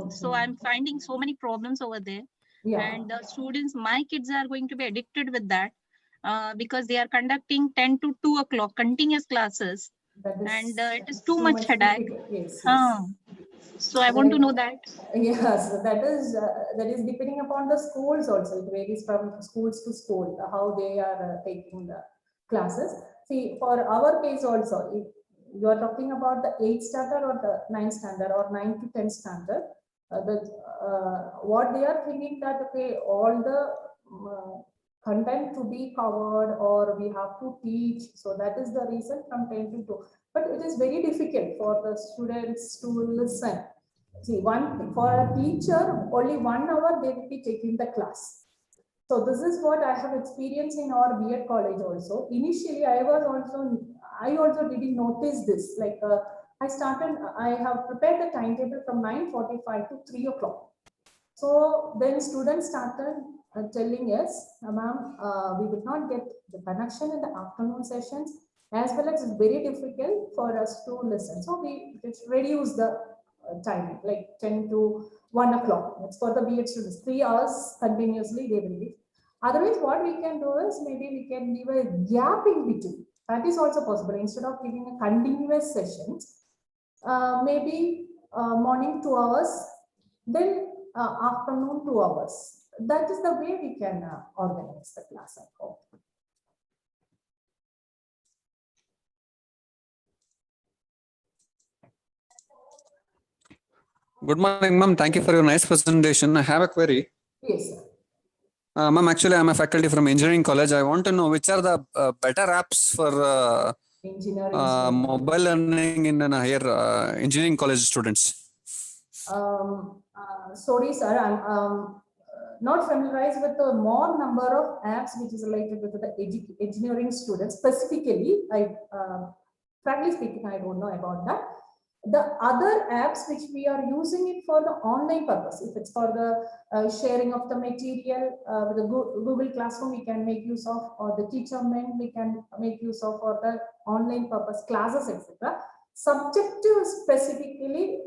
Speaker 6: So
Speaker 1: Okay.
Speaker 6: I'm finding so many problems over there.
Speaker 1: Yeah.
Speaker 6: And the students, my kids are going to be addicted with that because they are conducting 10 to 2 o'clock continuous classes.
Speaker 1: That is,
Speaker 6: And it is too much headache.
Speaker 1: difficult. Yes.
Speaker 6: So I want to know that.
Speaker 1: Yes, that is depending upon the schools also. It varies from schools to school how they are taking the classes. See, for our case also, if you are talking about the 8th standard or the 9th standard or 9 to 10 standard, what they are thinking that okay, all the content to be covered or we have to teach. So that is the reason from 10 to 2. But it is very difficult for the students to listen. See, for a teacher, only 1 hour they will be taking the class. So this is what I have experienced in our B.Ed college also. Initially, I also didn't notice this. Like I have prepared the timetable from 9:45 to 3 o'clock. So then students started telling us, ma'am, we will not get the connection in the afternoon sessions, as well as it's very difficult for us to listen. So we reduce the timing, like 10 to 1 o'clock. It's for the B.Ed students, 3 hours continuously they will be. Otherwise, what we can do is maybe we can give a gap in between. That is also possible. Instead of giving a continuous sessions, maybe morning 2 hours, then afternoon 2 hours. That is the way we can organize the class at home.
Speaker 7: Good morning, ma'am. Thank you for your nice presentation. I have a query.
Speaker 1: Yes, sir.
Speaker 7: Ma'am, actually, I'm a faculty from engineering college. I want to know which are the better apps for
Speaker 1: Engineering.
Speaker 7: mobile learning in an higher engineering college students.
Speaker 1: Sorry, sir, I'm not familiarized with the more number of apps which is related with the engineering students. Specifically, frankly speaking, I don't know about that. The other apps which we are using it for the online purpose, if it's for the sharing of the material with the Google Classroom, we can make use of, or the teacher mail we can make use of for the online purpose classes, etc. Subjective specifically,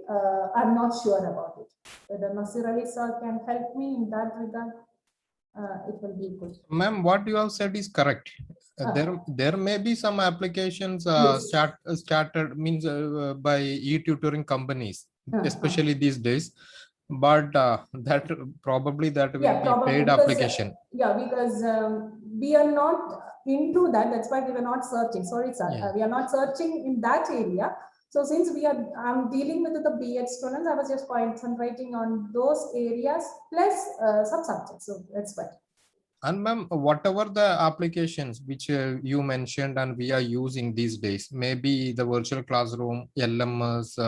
Speaker 1: I'm not sure about it. Whether Nasir Ali sir can help me in that regard, it will be good.
Speaker 2: Ma'am, what you have said is correct. There may be some applications
Speaker 1: Yes.
Speaker 2: started means by e-tutoring companies, especially these days. But that probably that will be paid
Speaker 1: because,
Speaker 2: application.
Speaker 1: Because we are not into that. That's why we were not searching. Sorry, sir.
Speaker 2: Yeah.
Speaker 1: We are not searching in that area. So since I'm dealing with the B.Ed students, I was just concentrating on those areas plus some subjects. So that's why.
Speaker 2: And ma'am, whatever the applications which you mentioned and we are using these days, maybe the virtual classroom, LMS,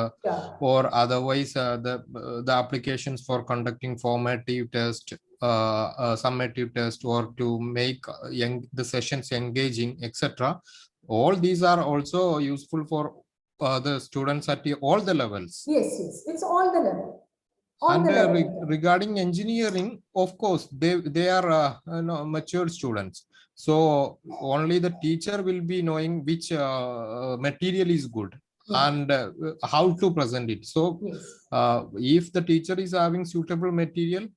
Speaker 2: or otherwise the applications for conducting formative test, summative test, or to make the sessions engaging, etc. All these are also useful for the students at all the levels.
Speaker 1: Yes, it's all the level.
Speaker 2: And regarding engineering, of course, they are mature students. So only the teacher will be knowing which material is good and how to present it. So if the teacher is having suitable material,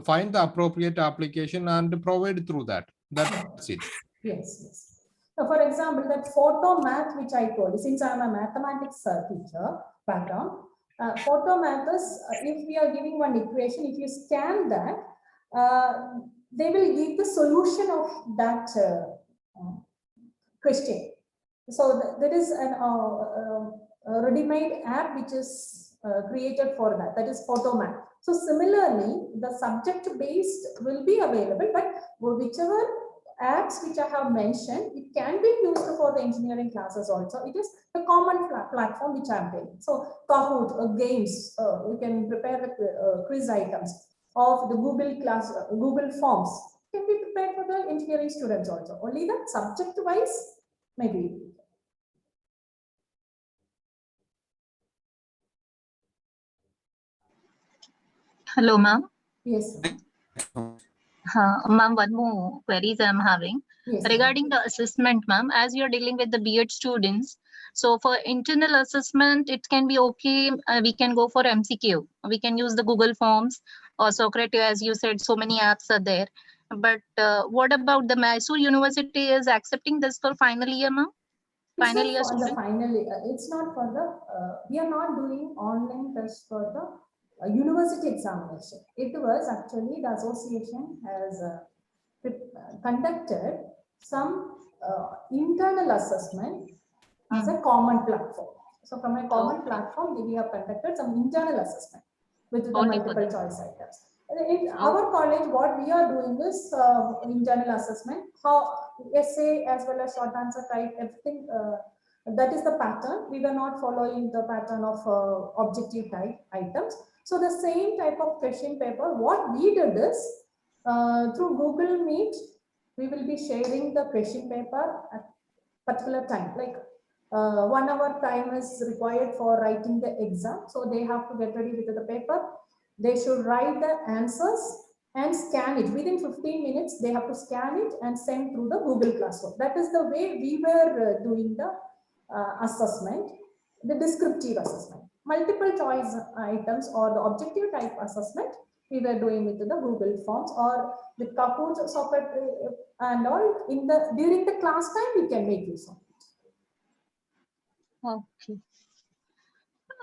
Speaker 2: find the appropriate application and provide through that. That's it.
Speaker 1: Yes. So for example, that photo math which I told, since I am a mathematics teacher background, photo math is, if we are giving one equation, if you scan that, they will give the solution of that question. So there is a ready-made app which is created for that. That is photo math. So similarly, the subject-based will be available, but whichever apps which I have mentioned, it can be used for the engineering classes also. It is a common platform which I am telling. So Kahoot, games, we can prepare the quiz items of the Google Forms can be prepared for the engineering students also. Only that subject-wise, maybe.
Speaker 6: Hello, ma'am.
Speaker 1: Yes.
Speaker 6: Ma'am, one more queries I'm having.
Speaker 1: Yes.
Speaker 6: Regarding the assessment, ma'am, as you're dealing with the B.Ed students, So for internal assessment, it can be okay. We can go for MCQ. We can use the Google Forms or Socrates, as you said, so many apps are there. But what about the Mysore University is accepting this for final year, ma'am?
Speaker 1: It's
Speaker 6: Final
Speaker 1: not
Speaker 6: year
Speaker 1: for the
Speaker 6: student?
Speaker 1: final, it's not for the, we are not doing online test for the university examination. It was actually the association has conducted some internal assessment as a common platform. So from a common platform, we have conducted some internal assessment with the
Speaker 6: Only for
Speaker 1: multiple
Speaker 6: them.
Speaker 1: choice items. In our college, what we are doing is internal assessment, how essay as well as short answer type, everything. That is the pattern. We were not following the pattern of objective type items. So the same type of question paper, what we did is through Google Meet, we will be sharing the question paper at particular time, like 1 hour time is required for writing the exam. So they have to get ready with the paper. They should write the answers and scan it. Within 15 minutes, they have to scan it and send through the Google Classroom. That is the way we were doing the assessment, the descriptive assessment. Multiple choice items or the objective type assessment, we were doing with the Google Forms or the Kahoot software and all. In the during the class time, we can make use of it.
Speaker 6: Okay.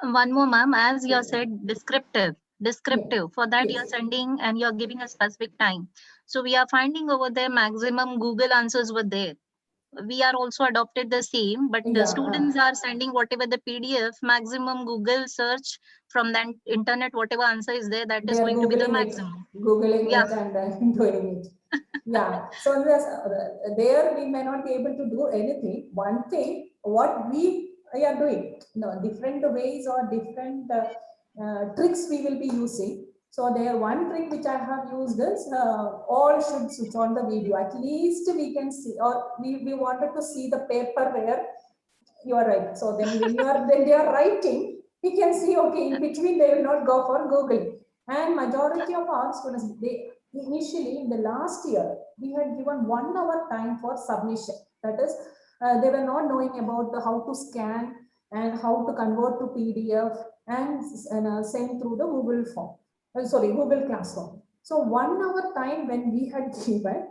Speaker 6: One more, ma'am, as you said, descriptive. For that,
Speaker 1: Yes.
Speaker 6: you're sending and you're giving a specific time. So we are finding over there maximum Google answers were there. We are also adopted the same, but the
Speaker 1: Yeah,
Speaker 6: students are sending whatever the PDF, maximum Google search from the internet, whatever answer is there, that is
Speaker 1: they are
Speaker 6: going to be the
Speaker 1: Googling it,
Speaker 6: maximum.
Speaker 1: Googling
Speaker 6: Yeah.
Speaker 1: it and doing it. Yeah, so there we may not be able to do anything. One thing, what we are doing, different ways or different tricks we will be using. So there, one trick which I have used is all should switch on the video. At least we can see, or we wanted to see the paper where you are right. So then when they are writing, we can see, okay, in between they will not go for Google. And majority of our students, they initially in the last year, we had given 1 hour time for submission. That is, they were not knowing about how to scan and how to convert to PDF and send through the Google form. Google Classroom. So 1 hour time when we had given,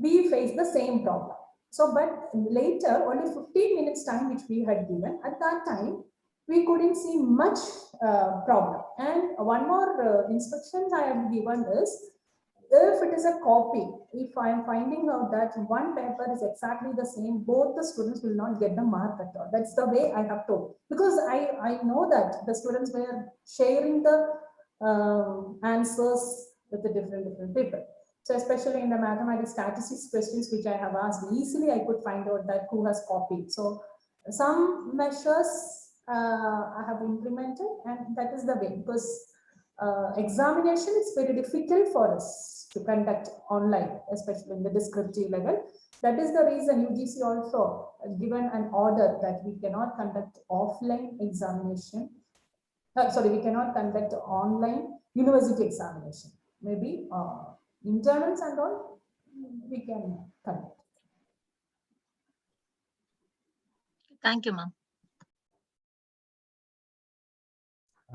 Speaker 1: we faced the same problem. So, but later, only 15 minutes time which we had given, at that time, we couldn't see much problem. And one more instructions I have given is, if it is a copy, if I am finding out that one paper is exactly the same, both the students will not get the mark at all. That's the way I have told. Because I know that the students were sharing the answers with the different people. So especially in the mathematics statistics questions which I have asked, easily I could find out that who has copied. So some measures I have implemented, and that is the way, because examination is very difficult for us to conduct online, especially in the descriptive level. That is the reason UGC also given an order that we cannot conduct offline examination. We cannot conduct online university examination. Maybe internals and all we can conduct.
Speaker 6: Thank you, ma'am.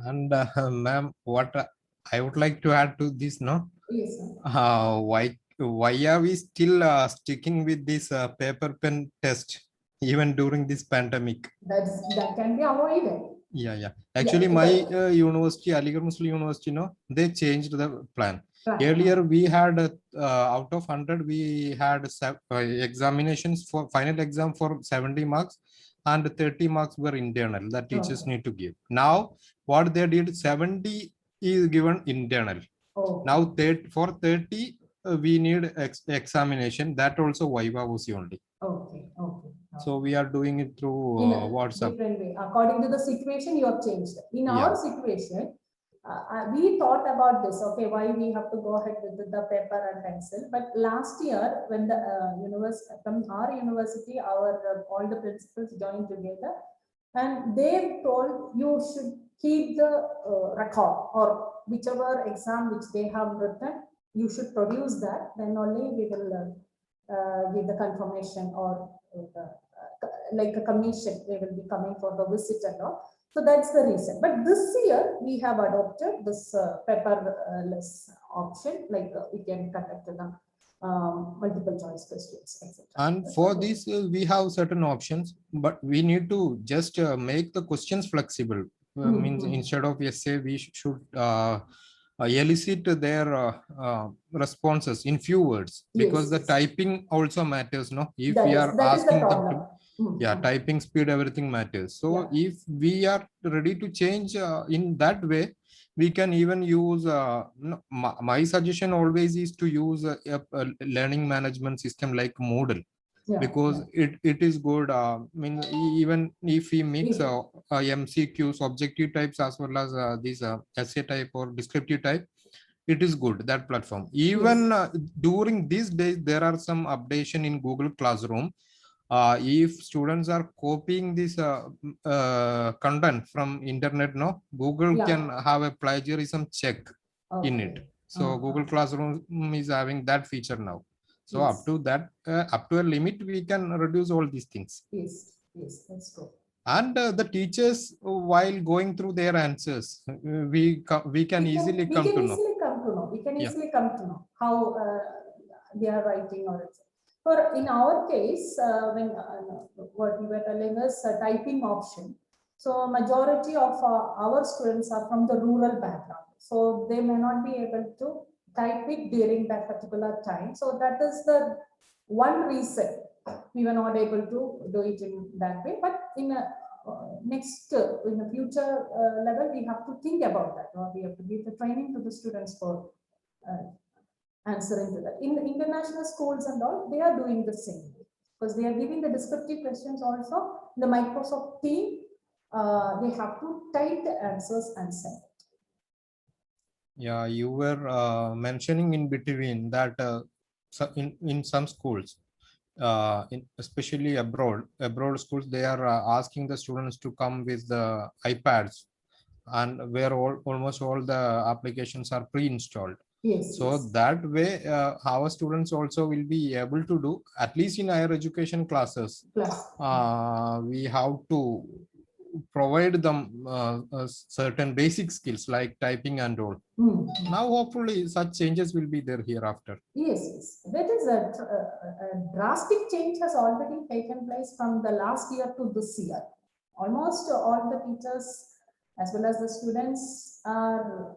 Speaker 2: And ma'am, what I would like to add to this, no?
Speaker 1: Yes, sir.
Speaker 2: Why are we still sticking with this paper pen test even during this pandemic?
Speaker 1: That can be avoided.
Speaker 2: Yeah. Actually, my university, Aligarh Muslim University, they changed the plan.
Speaker 1: Right.
Speaker 2: Earlier, we had out of 100, we had examinations for final exam for 70 marks, and 30 marks were internal that teachers need to give. Now, what they did, 70 is given internal.
Speaker 1: Oh.
Speaker 2: Now, for 30, we need examination. That also Viva was only.
Speaker 1: Okay.
Speaker 2: So we are doing it through
Speaker 1: In a
Speaker 2: WhatsApp.
Speaker 1: different way. According to the situation, you have changed. In
Speaker 2: Yeah.
Speaker 1: our situation, we thought about this. Okay, why we have to go ahead with the paper and pencil? But last year, when the from our university, our all the principals joined together, and they told you should keep the record, or whichever exam which they have written, you should produce that. Then only we will give the confirmation or like a commission, they will be coming for the visit and all. So that's the reason. But this year we have adopted this paperless option, like we can conduct the multiple choice questions, etc.
Speaker 2: And for this, we have certain options, but we need to just make the questions flexible. Means instead of essay, we should elicit their responses in few words, because the
Speaker 1: Yes.
Speaker 2: typing also matters, no? If
Speaker 1: That
Speaker 2: we
Speaker 1: is-
Speaker 2: are
Speaker 1: that is the
Speaker 2: asking them
Speaker 1: problem.
Speaker 2: to, yeah, typing speed, everything matters. So if we are ready to change in that way, we can even use, no, my suggestion always is to use a learning management system like Moodle,
Speaker 1: Yeah,
Speaker 2: because it is good. I mean, even if we mix MCQs, objective types, as well as these essay type or descriptive type, it is good, that platform. Even during these days, there are some updation in Google Classroom. If students are copying this content from internet, no, Google
Speaker 1: Yeah.
Speaker 2: can have a plagiarism check in
Speaker 1: Okay.
Speaker 2: it. So Google Classroom is having that feature now. So
Speaker 1: Yes.
Speaker 2: up to that, up to a limit, we can reduce all these things.
Speaker 1: Yes, yes, that's true.
Speaker 2: And the teachers, while going through their answers, we can easily come to know.
Speaker 1: We can
Speaker 2: Yeah.
Speaker 1: easily come to know how they are writing or etc. For in our case, when what you were telling us, typing option. So majority of our students are from the rural background, so they may not be able to type it during that particular time. So that is the one reason we were not able to do it in that way. But in a next, in the future level, we have to think about that, or we have to give the training to the students for answering to that. In the international schools and all, they are doing the same, because they are giving the descriptive questions also. The Microsoft team, they have to type the answers and send it.
Speaker 2: Yeah, you were mentioning in between that in some schools, especially abroad schools, they are asking the students to come with the iPads, and where almost all the applications are pre-installed.
Speaker 1: Yes.
Speaker 2: So
Speaker 1: yes.
Speaker 2: that way, our students also will be able to do, at least in higher education classes,
Speaker 1: Plus.
Speaker 2: we have to provide them certain basic skills like typing and all. Now, hopefully, such changes will be there hereafter.
Speaker 1: Yes, yes. That is a drastic change has already taken place from the last year to this year. Almost all the teachers as well as the students are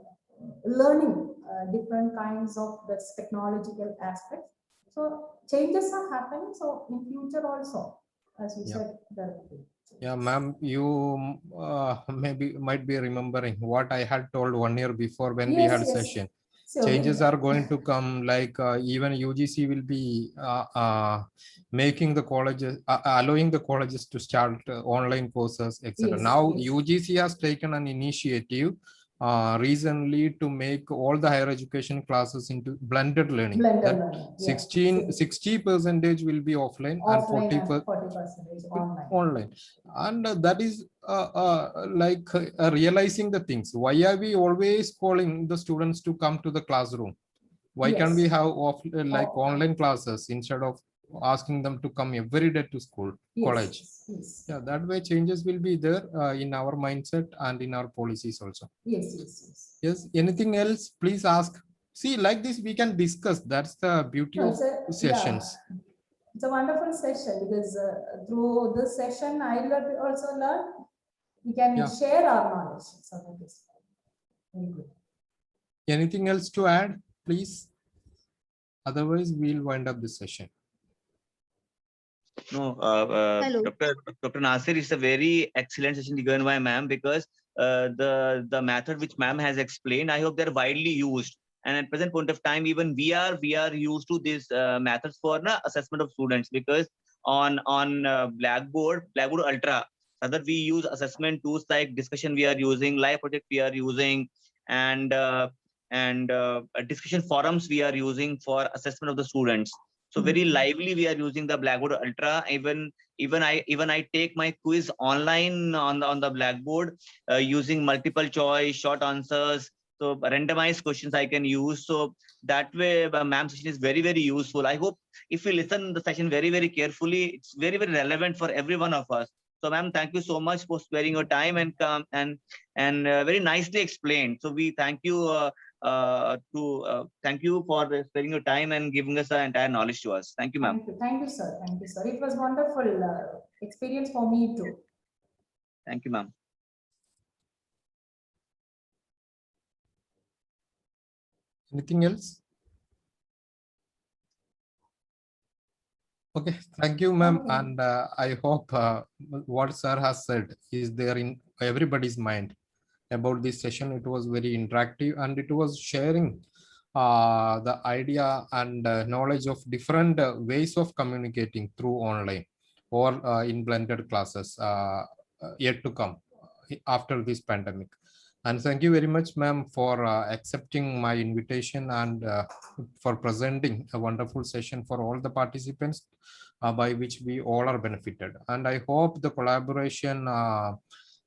Speaker 1: learning different kinds of this technological aspects. So changes are happening. So in future also, as you said, there will be.
Speaker 2: Yeah, ma'am, you might be remembering what I had told 1 year before when we
Speaker 1: Yes,
Speaker 2: had
Speaker 1: yes.
Speaker 2: session.
Speaker 1: So,
Speaker 2: Changes are going to come, like even UGC will be making the colleges, allowing the colleges to start online courses, etc.
Speaker 1: Yes,
Speaker 2: Now
Speaker 1: yes.
Speaker 2: UGC has taken an initiative recently to make all the higher education classes into blended learning.
Speaker 1: Blended
Speaker 2: That
Speaker 1: learning. Yeah.
Speaker 2: 60% will be offline, and 40% online. And that is like realizing the things. Why are we always calling the students to come to the classroom? Why can't we have online classes instead of asking them to come every day to school, college?
Speaker 1: Yes.
Speaker 2: Yeah, that way changes will be there in our mindset and in our policies also.
Speaker 1: Yes, yes, yes.
Speaker 2: Yes, anything else, please ask. See, like this we can discuss. That's the beauty of sessions.
Speaker 1: Yeah. It's a wonderful session, because through this session, I also learn. We can share our knowledge. So that is very good.
Speaker 2: Anything else to add, please? Otherwise, we'll wind up this session.
Speaker 4: No,
Speaker 6: Hello.
Speaker 4: Dr. Nasir, is a very excellent session given by ma'am, because the method which ma'am has explained, I hope they're widely used. And at present point of time, even we are used to these methods for assessment of students, because on Blackboard Ultra, rather we use assessment tools like discussion we are using, live project we are using, and discussion forums we are using for assessment of the students. So very lively we are using the Blackboard Ultra. Even I take my quiz online on the Blackboard using multiple choice, short answers. So randomized questions I can use. So that way, ma'am session is very, very useful. I hope if we listen the session very, very carefully, it's very, very relevant for every one of us. So ma'am, thank you so much for sparing your time and come and very nicely explained. So we thank you thank you for sparing your time and giving us the entire knowledge to us. Thank you, ma'am.
Speaker 1: Thank you, sir. Thank you, sir. It was wonderful experience for me too.
Speaker 4: Thank you, ma'am.
Speaker 2: Anything else? Okay, thank you, ma'am.
Speaker 1: Okay.
Speaker 2: And I hope what sir has said is there in everybody's mind about this session. It was very interactive and it was sharing the idea and knowledge of different ways of communicating through online or in blended classes yet to come after this pandemic. And thank you very much, ma'am, for accepting my invitation and for presenting a wonderful session for all the participants by which we all are benefited. And I hope the collaboration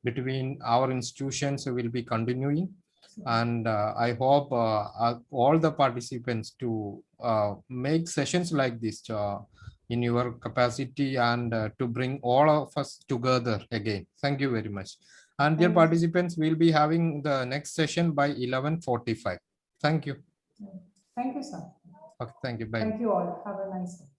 Speaker 2: between our institutions will be continuing. And I hope all the participants to make sessions like this in your capacity and to bring all of us together again. Thank you very much. And dear
Speaker 1: Thank you.
Speaker 2: participants, we'll be having the next session by 11:45. Thank you.
Speaker 1: Thank you, sir.
Speaker 2: Okay, thank you. Bye.
Speaker 1: Thank you all. Have a nice day.